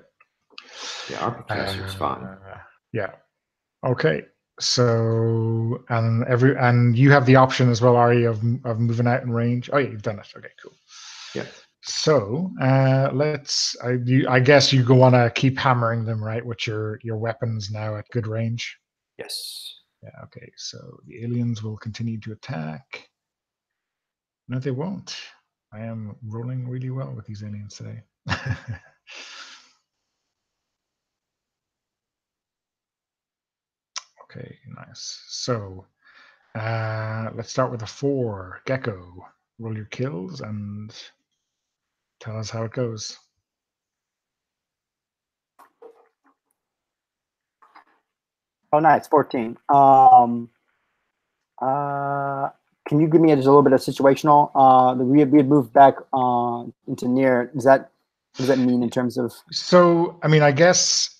Yeah, our professor is fine. Yeah. Okay. So and you have the option as well, Ari, of moving out in range. Oh yeah, you've done it. Okay, cool. Yeah. So I guess you want to keep hammering them, right, with your weapons now at good range. Yes. Yeah. Okay. So the aliens will continue to attack. No, they won't. I am rolling really well with these aliens today. Okay, nice. So let's start with a 4. Gecko, roll your kills and tell us how it goes. Oh, nice, 14. Can you give me just a little bit of situational? We had moved back into near. What does that mean in terms of? So, I mean, I guess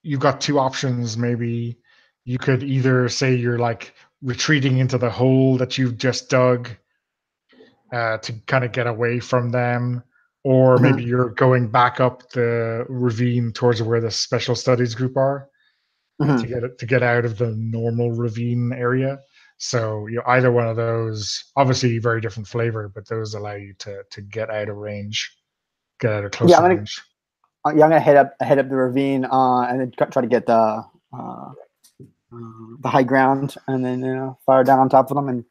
you've got two options. Maybe you could either say you're like retreating into the hole that you've just dug to kind of get away from them, or maybe you're going back up the ravine towards where the special studies group are to get out of the normal ravine area. So either one of those, obviously very different flavor, but those allow you to get out of range, get out of close range. I'm gonna head up the ravine and then try to get the high ground, and then fire down on top of them. And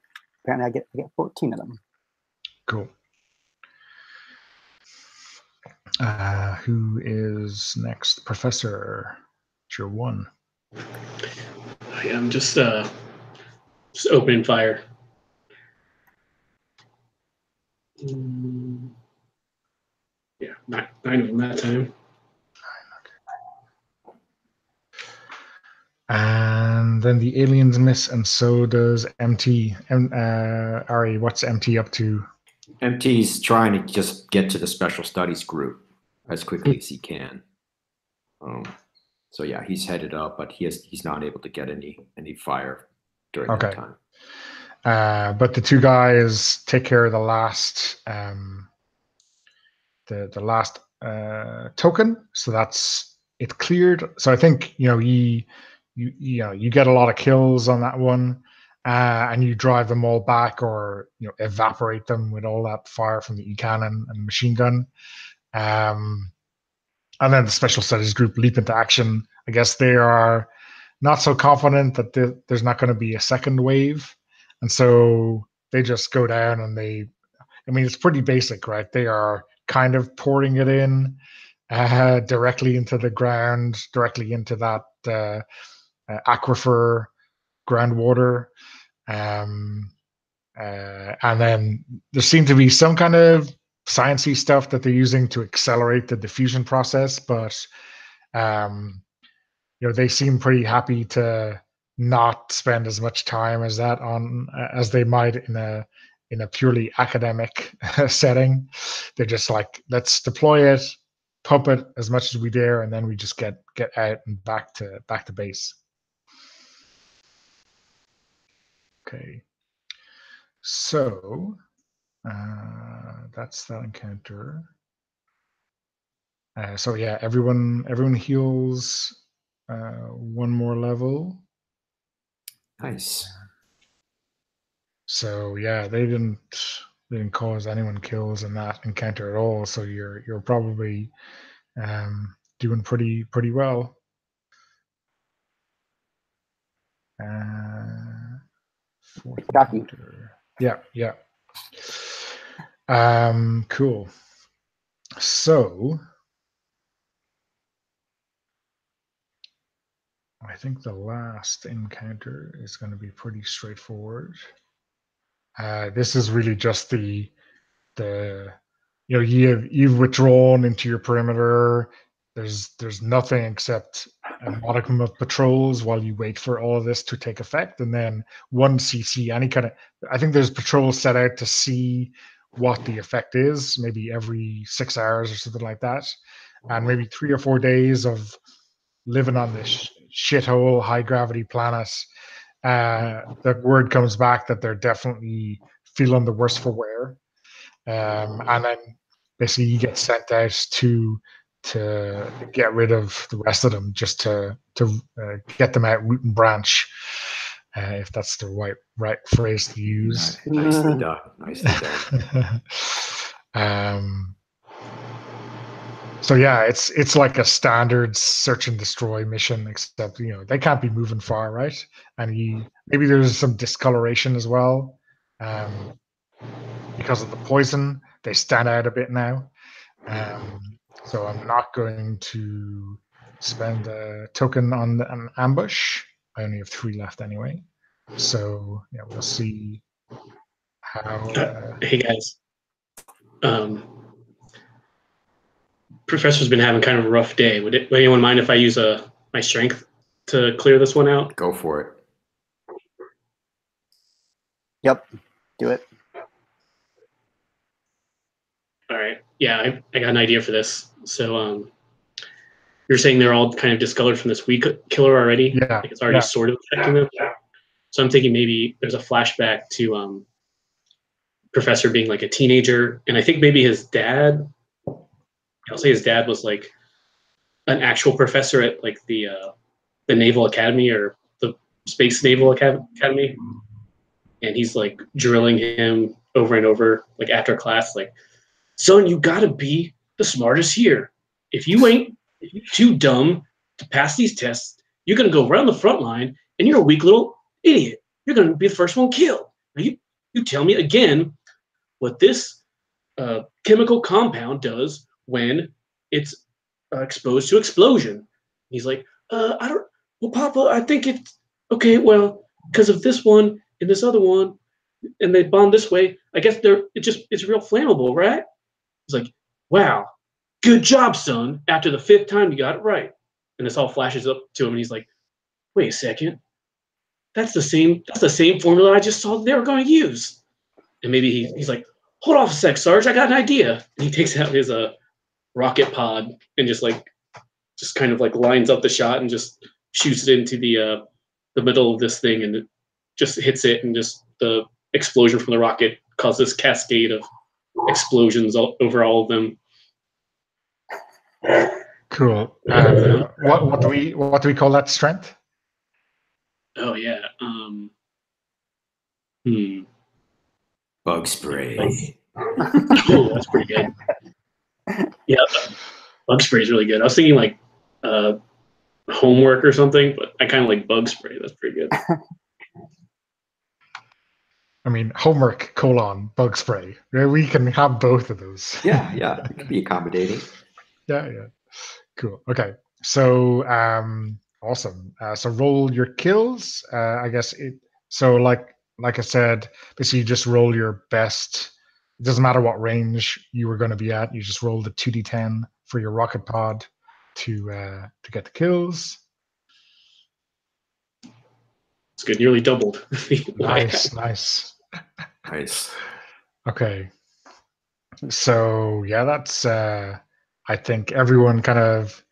apparently, I get 14 of them. Cool. Who is next? Professor, it's your one. I'm just opening fire. Yeah, nine of them that time. And then the aliens miss, and so does MT. Ari, what's MT up to? MT's trying to just get to the special studies group as quickly as he can. So yeah, he's headed up, but he's not able to get any fire during that time. But the two guys take care of the last the last token, so that's it cleared. So I think you get a lot of kills on that one, and you drive them all back, or evaporate them with all that fire from the E-cannon and machine gun. And then the special studies group leap into action. I guess they are not so confident that there's not going to be a second wave, and so they just go down and it's pretty basic, right? They are kind of pouring it in directly into the ground, directly into that aquifer groundwater. And then there seemed to be some kind of sciencey stuff that they're using to accelerate the diffusion process, but they seem pretty happy to not spend as much time as that on as they might in a purely academic setting. They're just like, let's deploy it, pump it as much as we dare, and then we just get out and back to base. Okay, so that's that encounter. So yeah, everyone heals one more level. Nice. So yeah, they didn't cause anyone kills in that encounter at all. So you're probably doing pretty well. Fourth encounter. Yeah. Cool. So I think the last encounter is going to be pretty straightforward. This is really just you've withdrawn into your perimeter. There's nothing except a modicum of patrols while you wait for all of this to take effect, and then once you see any kind of, I think there's patrols set out to see what the effect is, maybe every 6 hours or something like that, and maybe 3 or 4 days of living on this shithole high gravity planet. The word comes back that they're definitely feeling the worse for wear. And then basically you get sent out to get rid of the rest of them, just to get them out root and branch, if that's the right phrase to use. Nicely done. So yeah, it's like a standard search and destroy mission, except they can't be moving far, right? And maybe there's some discoloration as well. Because of the poison, they stand out a bit now. So I'm not going to spend a token on an ambush. I only have 3 left anyway. So yeah, we'll see how. Hey guys, Professor's been having kind of a rough day. Would anyone mind if I use my strength to clear this one out? Go for it. Yep. Do it. All right. Yeah, I got an idea for this. So you're saying they're all kind of discolored from this weed killer already? Yeah. Like it's already Yeah. sort of affecting them? So I'm thinking maybe there's a flashback to Professor being like a teenager, and I think maybe his dad, I'll say his dad was like an actual professor at like the Naval Academy or the Space Naval Academy, and he's like drilling him over and over, like after class, like, son, you gotta be the smartest here. If you're too dumb to pass these tests, you're gonna go around the front line, and you're a weak little idiot. You're gonna be the first one killed. Now you tell me again what this chemical compound does when it's exposed to explosion. He's like, I don't. Well, Papa, I think it's okay. Well, because of this one and this other one, and they bond this way. I guess it's real flammable, right? He's like, wow, good job, son. After the 5th time, you got it right. And this all flashes up to him, and he's like, wait a second. That's the same formula I just saw they were going to use. And maybe he's like, hold off a sec, Sarge. I got an idea. And he takes out his rocket pod and just kind of like lines up the shot and just shoots it into the middle of this thing, and it just hits it, and just the explosion from the rocket causes this cascade of explosions over all of them. Cool. What do we call that strength? Oh yeah. Bug spray. Oh, that's pretty good. Yeah, bug spray is really good. I was thinking like homework or something, but I kind of like bug spray. That's pretty good. I mean, homework : bug spray. We can have both of those. Yeah, it can be accommodating. Yeah. Cool. Okay. So awesome. So roll your kills. I guess it. So like I said, basically you just roll your best. It doesn't matter what range you were going to be at. You just roll the 2d10 for your rocket pod to get the kills. It's good. Nearly doubled. Nice. Okay. So yeah, that's I think everyone kind of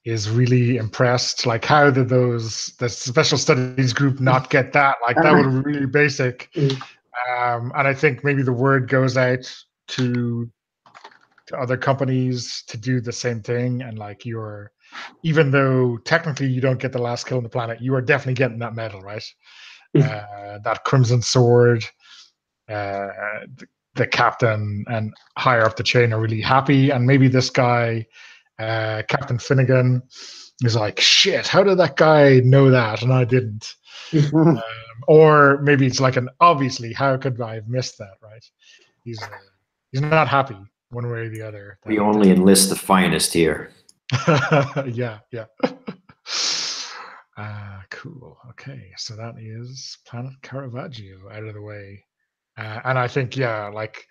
is really impressed. Like, how did the special studies group not get that? Like, that would be really basic. And I think maybe the word goes out to other companies to do the same thing. And like, even though technically you don't get the last kill on the planet, you are definitely getting that medal, right? That Crimson Sword. The captain and higher up the chain are really happy, and maybe this guy, Captain Finnegan, is like, shit, how did that guy know that and I didn't? Or maybe it's like obviously, how could I have missed that, right? He's not happy one way or the other. We only enlist the finest here. Yeah. Cool. Okay, so that is Planet Caravaggio out of the way. And I think, yeah, like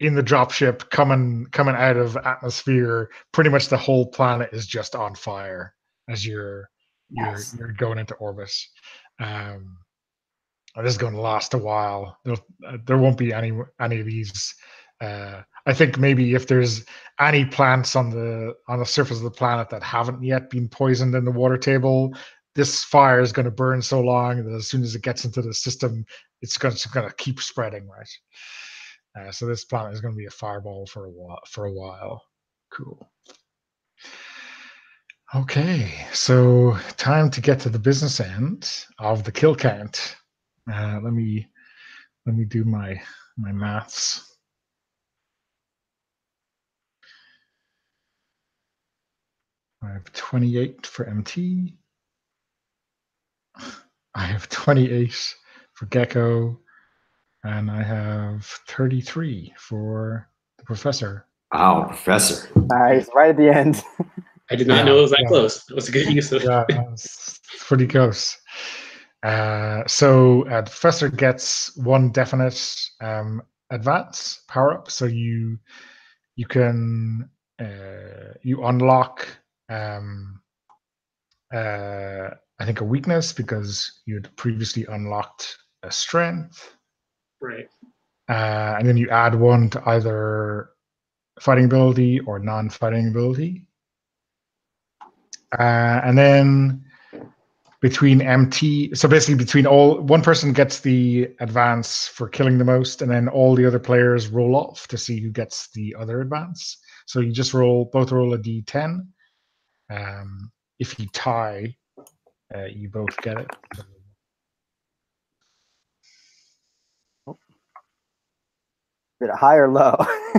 in the dropship coming out of atmosphere, pretty much the whole planet is just on fire as you're going into orbit. This is going to last a while. There won't be any of these. I think maybe if there's any plants on the surface of the planet that haven't yet been poisoned in the water table, this fire is going to burn so long that as soon as it gets into the system, it's going to keep spreading, right? So this planet is going to be a fireball for a while. Cool. Okay, so time to get to the business end of the kill count. Let me do my maths. I have 28 for MT. I have 28 for Gecko, and I have 33 for the Professor. Wow, Professor. Nice, right at the end. I did not know it was that close. That was a good use of it. Yeah, it's pretty close. So the Professor gets one definite advance power up. So you can you unlock I think a weakness because you'd previously unlocked a strength. Right. And then you add one to either fighting ability or non-fighting ability. And then between MT, so basically between one person gets the advance for killing the most, and then all the other players roll off to see who gets the other advance. So you just both roll a d10. If you tie, you both get it. Is it high or low?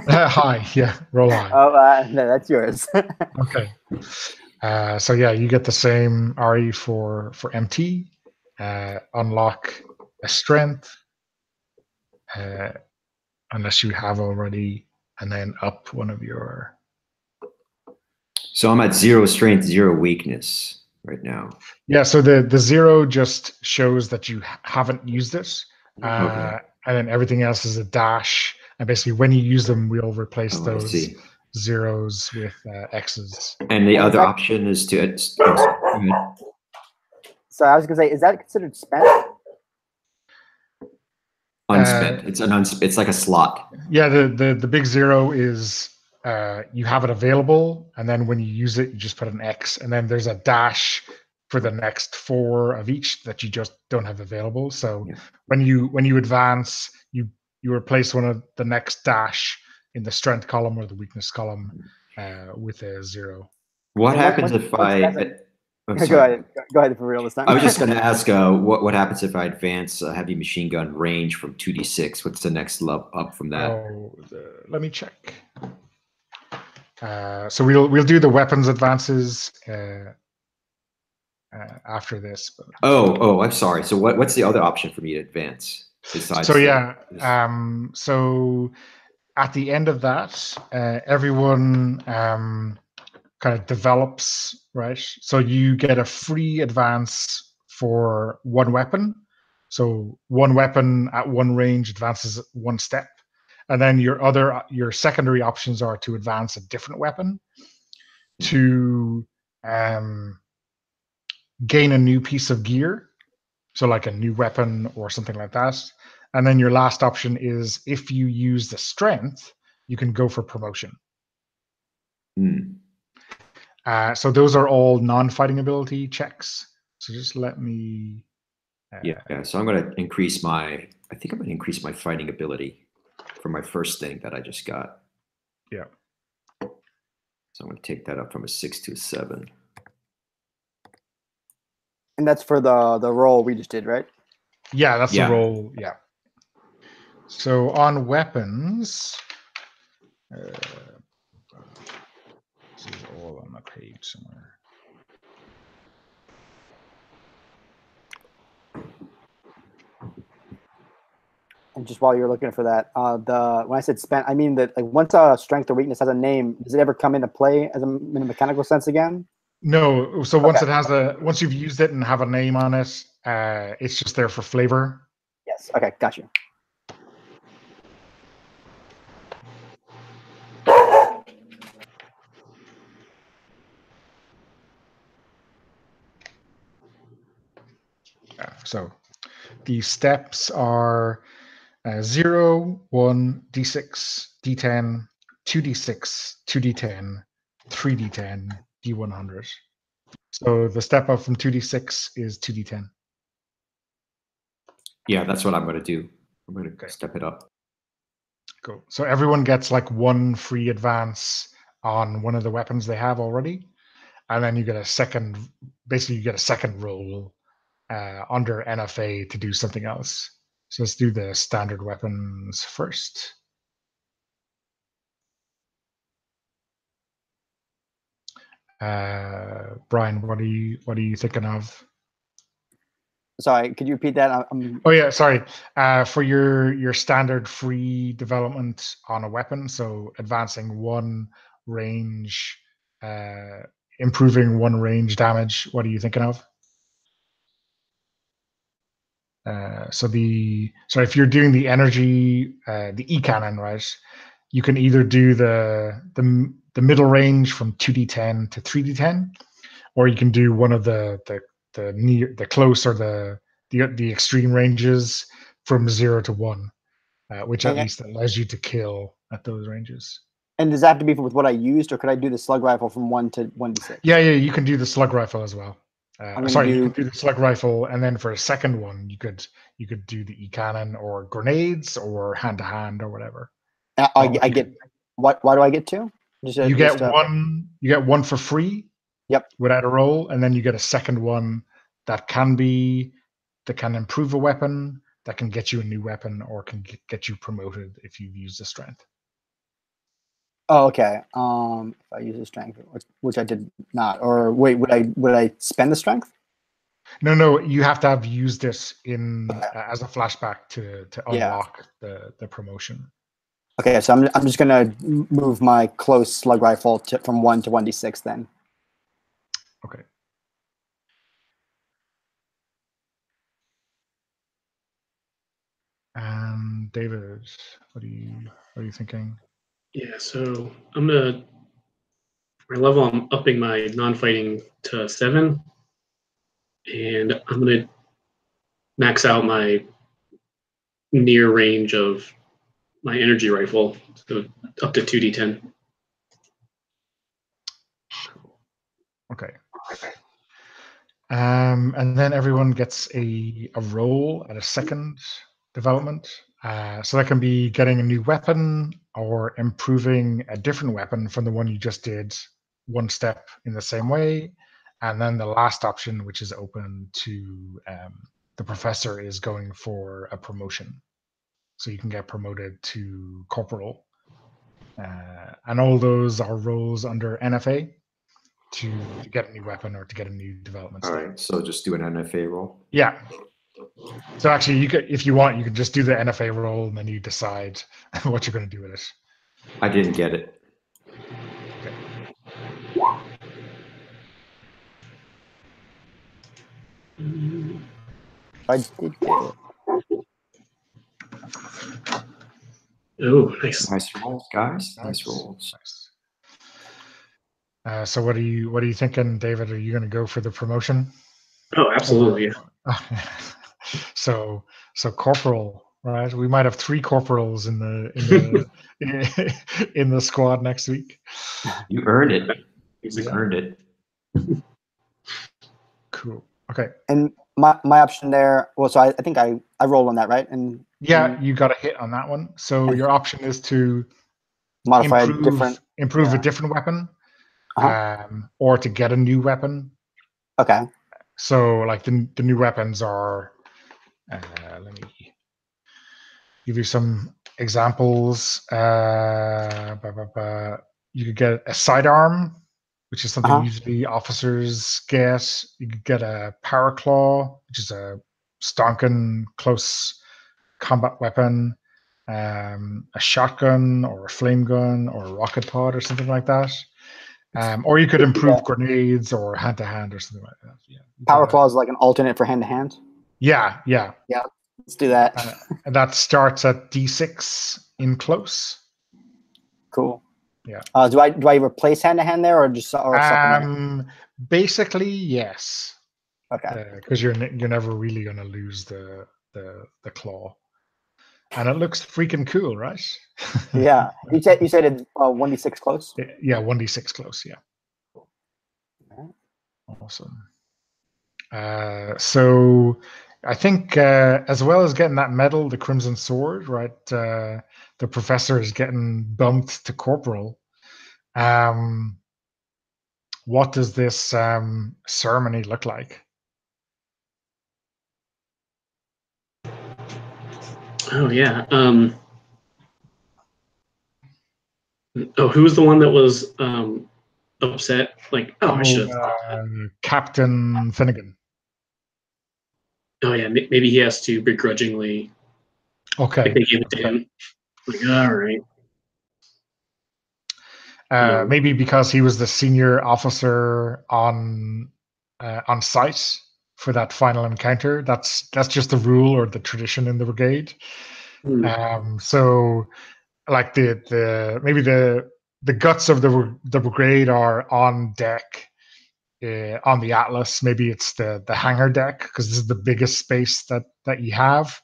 High, yeah, roll high. Oh, no, that's yours. Okay. So yeah, you get the same RE for MT. Unlock a strength, unless you have already, and then up one of your. So I'm at 0 strength, 0 weakness right now. Yeah. So the 0 just shows that you haven't used it, Okay. and then everything else is a dash. And basically, when you use them, we'll replace those zeros with X's. And the other option is to. So I was gonna say, is that considered spent? Unspent. It's like a slot. Yeah, the big 0 is you have it available, and then when you use it, you just put an X, and then there's a dash for the next 4 of each that you just don't have available. So when you advance, you replace one of the next dash in the strength column or the weakness column with a 0. What happens if I? Go ahead for real this time. I was just going to ask, what happens if I advance a heavy machine gun range from 2d6? What's the next level up from that? Let me check. So we'll do the weapons advances after this. But. Oh, I'm sorry. So what's the other option for me to advance besides? So yeah, so at the end of that, everyone kind of develops, right? So you get a free advance for one weapon. So one weapon at one range advances 1 step. And then your secondary options are to advance a different weapon, to gain a new piece of gear, so like a new weapon or something like that. And then your last option is, if you use the strength, you can go for promotion. So those are all non-fighting ability checks. So just let me. Yeah. So I'm going to increase my. I think I'm going to increase my fighting ability for my first thing that I just got. Yeah. So I'm going to take that up from a 6 to a 7. And that's for the roll we just did, right? Yeah, that's the roll. Yeah. So on weapons, this is all on the page somewhere. And just while you're looking for that, when I said spent, I mean that like once a strength or weakness has a name, does it ever come into play in a mechanical sense again? No. So once once you've used it and have a name on it, it's just there for flavor. Yes. Okay. Got you. So the steps are 0, 1, d6, d10, 2d6, 2d10, 3d10, d100. So the step up from 2d6 is 2d10. Yeah, that's what I'm going to do. I'm going to step it up. Cool. So everyone gets like 1 free advance on one of the weapons they have already, and then you get a second. Basically, you get a second roll under NFA to do something else. So let's do the standard weapons first. Brian, what are you thinking of? Sorry, could you repeat that? Oh yeah, sorry. For your standard free development on a weapon, so advancing 1 range, improving 1 range damage. What are you thinking of? So if you're doing the energy, the E-cannon, right? You can either do the middle range from 2d10 to 3d10, or you can do one of the close or the extreme ranges from 0 to 1. which at least allows you to kill at those ranges. And does that have to be with what I used, or could I do the slug rifle from 1 to 1d6? Yeah, you can do the slug rifle as well. You can do the slug rifle, and then for a second one, you could do the e-cannon or grenades or hand-to-hand or whatever. I get what? Why do I get 2? You get one. You get one for free. Yep. Without a roll, and then you get a second one that can improve a weapon, that can get you a new weapon, or can get you promoted if you've used the strength. Oh, okay. If I use the strength, which I did not, or wait, would I spend the strength? No. You have to have used this as a flashback to unlock the promotion. Okay, so I'm just gonna move my close slug rifle from 1 to 1d6 then. Okay. And David, what are you thinking? Yeah, so my level, I'm upping my non-fighting to 7, and I'm gonna max out my near range of my energy rifle, so up to 2d10. Okay. And then everyone gets a roll at a second development. So that can be getting a new weapon or improving a different weapon from the one you just did one step in the same way. And then the last option, which is open to the professor, is going for a promotion. So you can get promoted to corporal. And all those are rolls under NFA to get a new weapon or to get a new development. All right, so just do an NFA roll. Yeah. So actually, you could, if you want, you could just do the NFA roll and then you decide what you're going to do with it. I didn't get it. Okay. I did get it. Oh, nice. Nice rolls, guys. Nice rolls. Nice. So what are you thinking, David? Are you going to go for the promotion? Oh, absolutely. Yeah. So corporal, right? We might have 3 corporals in the in the squad next week. You earned it. You earned it. Cool. Okay. And my option there. Well, so I think I rolled on that, right? And yeah, you got a hit on that one. So your option is to modify improve a different weapon, or to get a new weapon. Okay. So like the new weapons are. Let me give you some examples. You could get a sidearm, which is something usually officers get. You could get a power claw, which is a stonking close combat weapon, a shotgun or a flame gun or a rocket pod or something like that. Or you could improve grenades or hand-to-hand or something like that. Yeah. Power claw is like an alternate for hand-to-hand? Yeah. Let's do that. And that starts at D6 in close. Cool. Yeah. Do I replace hand-to-hand there or just supplement? Basically, yes. Okay. Because you're never really going to lose the claw, and it looks freaking cool, right? Yeah. You said it's 1d6 close. Yeah, 1d6 close. Yeah. Okay. Awesome. So I think as well as getting that medal, the Crimson Sword, right? The professor is getting bumped to corporal. What does this ceremony look like? Oh yeah. Who was the one that was upset? Like, I should have. Captain Finnegan. Oh yeah, maybe he has to begrudgingly. Okay. Like they gave it to him. Like, all right. Maybe because he was the senior officer on site for that final encounter. That's just the rule or the tradition in the brigade. So, like maybe the guts of the brigade are on deck on the Atlas. Maybe it's the hangar deck because this is the biggest space that you have.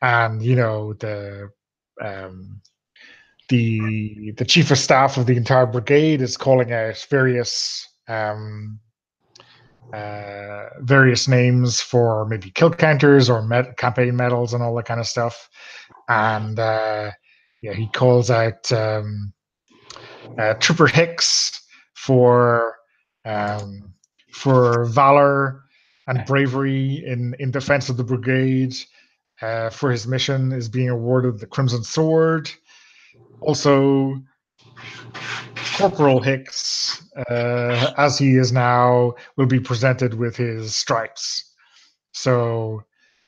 and the chief of staff of the entire brigade is calling out various names for maybe kill counters or campaign medals and all that kind of stuff. And he calls out Trooper Hicks for valor and bravery in defense of the brigade. For his mission is being awarded the Crimson Sword. Also, Corporal Hicks, as he is now, will be presented with his stripes. So,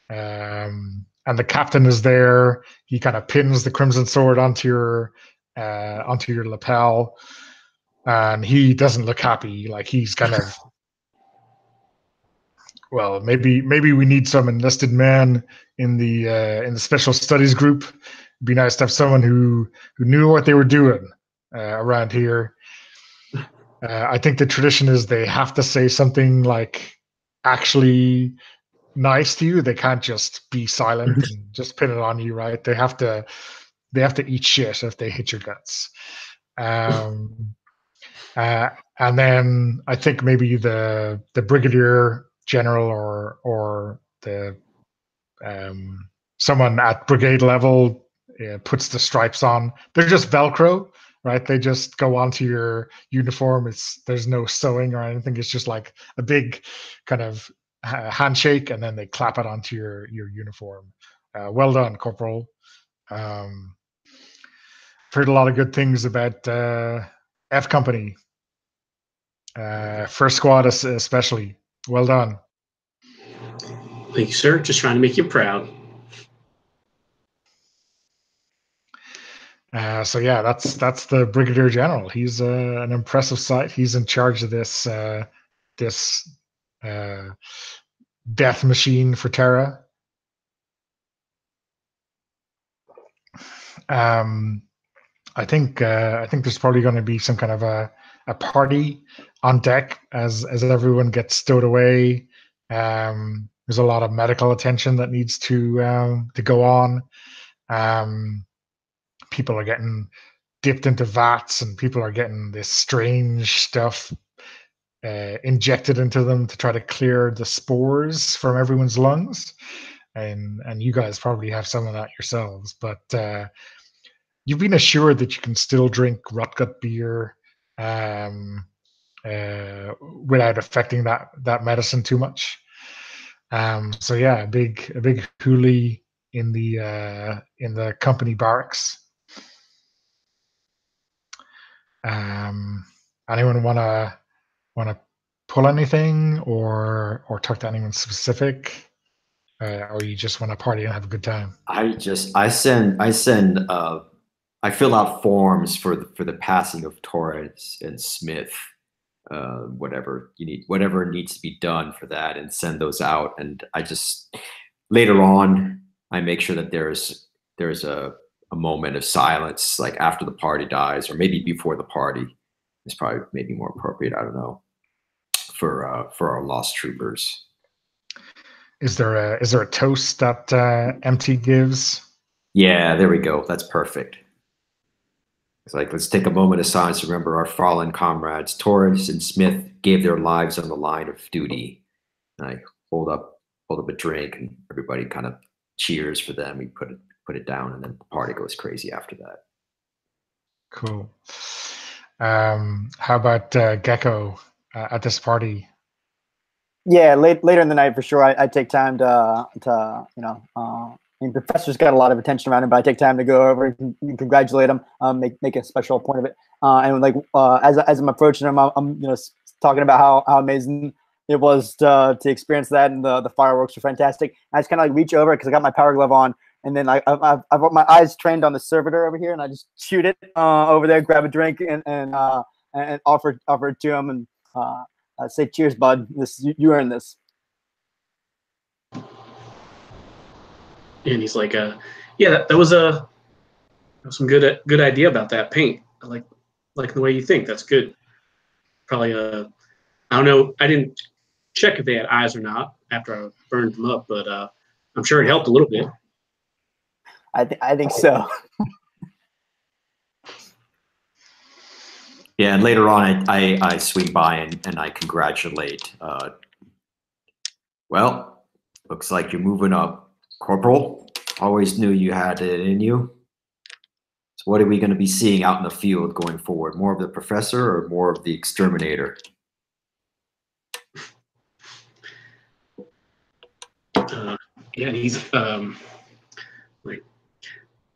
and the captain is there. He kind of pins the Crimson Sword onto your lapel, and he doesn't look happy. Like he's kind of, well, maybe we need some enlisted men in the special studies group. It'd be nice to have someone who knew what they were doing around here. I think the tradition is they have to say something like actually nice to you. They can't just be silent and just pin it on you, right? They have to eat shit if they hit your guts. And then I think maybe the brigadier general or the someone at brigade level puts the stripes on. They're just Velcro, right? They just go onto your uniform. There's no sewing or anything. It's just like a big kind of handshake, and then they clap it onto your uniform. Well done, Corporal. Heard a lot of good things about F Company. First Squad especially. Well done. Thank you, sir. Just trying to make you proud. So yeah, that's the Brigadier General. He's an impressive sight. He's in charge of this death machine for Terra. I think there's probably going to be some kind of a party on deck as everyone gets stowed away. There's a lot of medical attention that needs to go on. People are getting dipped into vats, and people are getting this strange stuff injected into them to try to clear the spores from everyone's lungs. And you guys probably have some of that yourselves, but you've been assured that you can still drink rotgut beer without affecting that medicine too much. So yeah, a big hoolie in the company barracks. Anyone wanna pull anything or talk to anyone specific, or you just want to party and have a good time? I fill out forms for the passing of Torres and Smith, whatever needs to be done for that, and send those out. And I just later on I make sure that there's a moment of silence, like after the party dies, or maybe before the party. It's probably maybe more appropriate. I don't know, for our lost troopers. Is there a toast that MT gives? Yeah, there we go. That's perfect. It's like, let's take a moment of silence to remember our fallen comrades. Torres and Smith gave their lives on the line of duty. And I hold up a drink, and everybody kind of cheers for them. We put it down, and then the party goes crazy after that. Cool. How about Gecko at this party? Yeah, later in the night for sure. I take time to I mean, Professor's got a lot of attention around him, but I take time to go over and congratulate him, make a special point of it. And like as I'm approaching him, I'm talking about how amazing it was to experience that, and the fireworks were fantastic. I just kind of like reach over because I got my power glove on, and then I've got my eyes trained on the servitor over here, and I just shoot it over there, grab a drink, and offer it to him, and say, "Cheers, bud. You earned this." And he's like, yeah, that was some good idea about that paint. I like the way you think. That's good. Probably I don't know. I didn't check if they had eyes or not after I burned them up, but I'm sure it helped a little bit. I think so. Yeah, and later on, I swing by and I congratulate. Well, looks like you're moving up, Corporal. Always knew you had it in you. So what are we going to be seeing out in the field going forward? More of the professor or more of the exterminator? Yeah, he's like,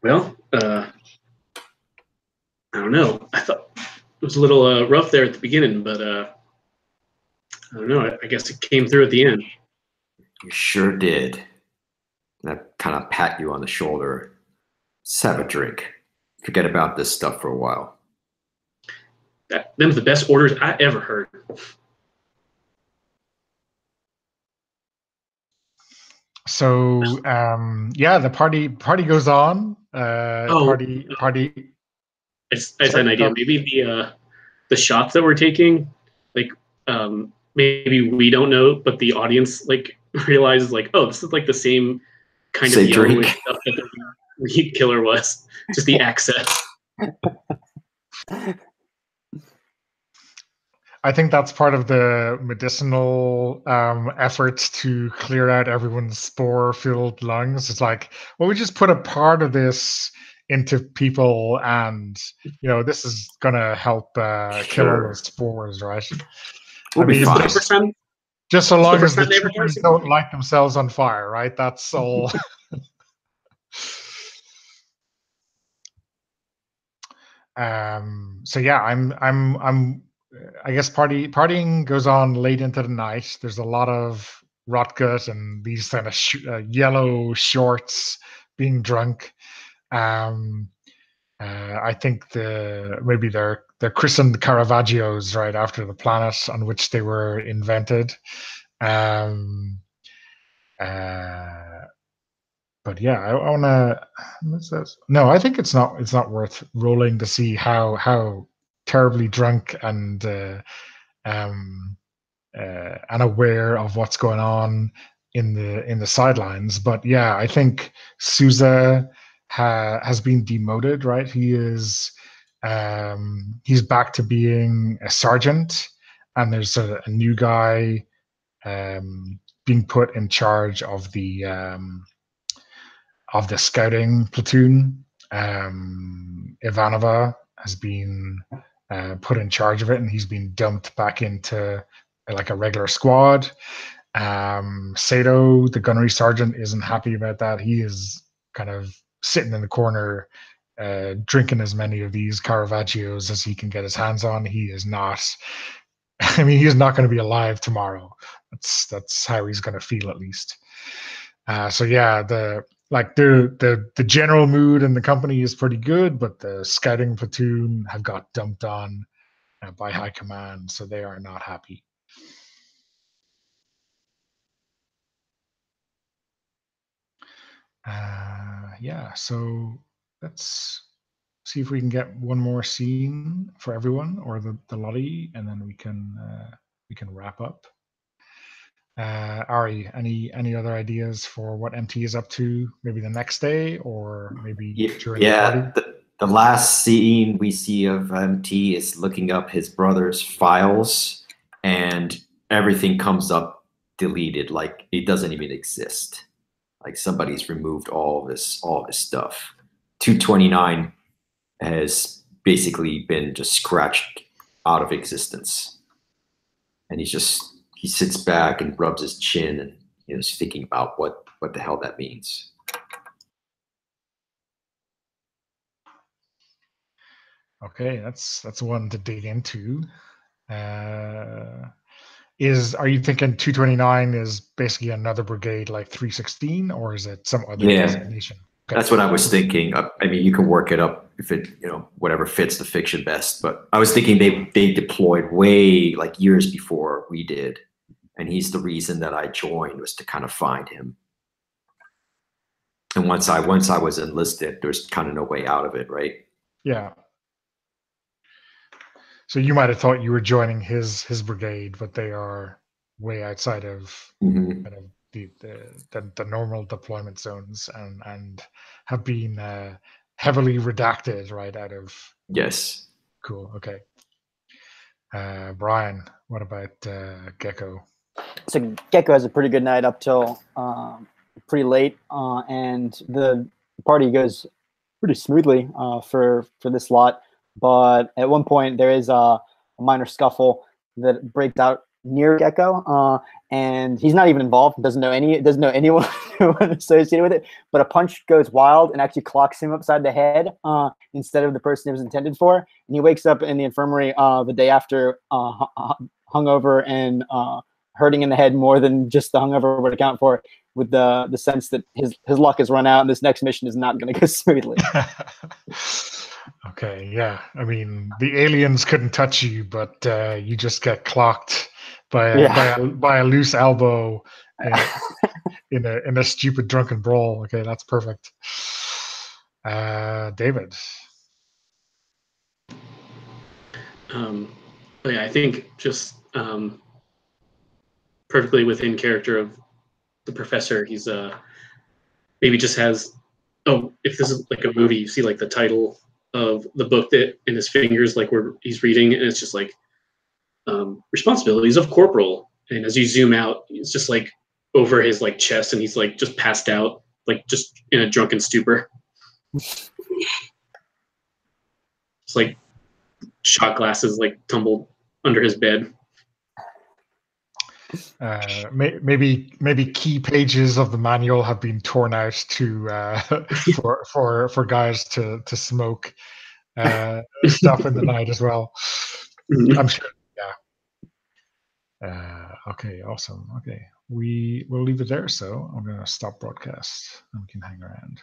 well, I don't know. I thought it was a little rough there at the beginning, but I don't know. I guess it came through at the end. You sure did. And I kind of pat you on the shoulder. Let's have a drink. Forget about this stuff for a while. Them's the best orders I ever heard. So yeah, the party goes on. Party. I just had an idea. Maybe the shots that we're taking, like maybe we don't know, but the audience like realizes like, oh, this is like the same kind of yellowish stuff that the weed killer was. Just the access. I think that's part of the medicinal efforts to clear out everyone's spore-filled lungs. It's like, well, we just put a part of this into people, and this is gonna help kill all those spores, right? We'll be fine. Just so long as the trees don't light themselves on fire, right? That's all. So yeah, I guess partying goes on late into the night. There's a lot of rotgut and these kind of yellow shorts being drunk. I think maybe they're christened Caravaggios right after the planet on which they were invented. But yeah, I want to. No, I think it's not worth rolling to see how terribly drunk and unaware of what's going on in the sidelines. But yeah, I think Souza has been demoted. Right, he's back to being a sergeant, and there's a new guy being put in charge of the scouting platoon. Ivanova has been put in charge of it, and he's been dumped back into like a regular squad. Sato, the gunnery sergeant, isn't happy about that. He is kind of sitting in the corner, drinking as many of these Caravaggios as he can get his hands on. He is not. I mean, he's not going to be alive tomorrow. That's how he's going to feel, at least. So yeah, the general mood in the company is pretty good, but the scouting platoon have got dumped on by high command, so they are not happy. Yeah, so let's see if we can get one more scene for everyone, or the lottie, and then we can wrap up. Ari, any other ideas for what MT is up to? Maybe the next day, or maybe during the party? The last scene we see of MT is looking up his brother's files, and everything comes up deleted, like it doesn't even exist. Like somebody's removed all this stuff. 229 has basically been just scratched out of existence, and he sits back and rubs his chin and is thinking about what the hell that means. Okay, that's one to dig into. Are you thinking 229 is basically another brigade like 316, or is it some other designation? Okay. That's what I was thinking. I mean, you can work it up if it, whatever fits the fiction best. But I was thinking they deployed way like years before we did, and he's the reason that I joined, was to kind of find him. And once I was enlisted, there's kind of no way out of it, right? Yeah. So you might have thought you were joining his brigade, but they are way outside of kind of the normal deployment zones, and have been heavily redacted, right? Out of Yes. cool. Okay. Brian, what about Gecko? So Gecko has a pretty good night up till pretty late, and the party goes pretty smoothly for this lot. But at one point, there is a minor scuffle that breaks out near Gecko, and he's not even involved. Doesn't know anyone associated with it. But a punch goes wild and actually clocks him upside the head instead of the person it was intended for. And he wakes up in the infirmary the day after, hungover and hurting in the head more than just the hungover would account for, with the sense that his luck has run out and this next mission is not going to go smoothly. Okay, yeah. I mean, the aliens couldn't touch you, but you just get clocked by a loose elbow in a stupid drunken brawl. Okay, that's perfect. David. Yeah, I think just perfectly within character of the professor. He's maybe just has, if this is like a movie, you see like the title of the book that in his fingers, like where he's reading, and it's just like responsibilities of corporal. And as you zoom out, it's just like over his like chest, and he's like just passed out, like just in a drunken stupor. It's like shot glasses like tumbled under his bed. Maybe key pages of the manual have been torn out to for guys to smoke stuff in the night as well. I'm sure. Yeah. Okay. Awesome. Okay. We'll leave it there. So I'm gonna stop broadcast and we can hang around.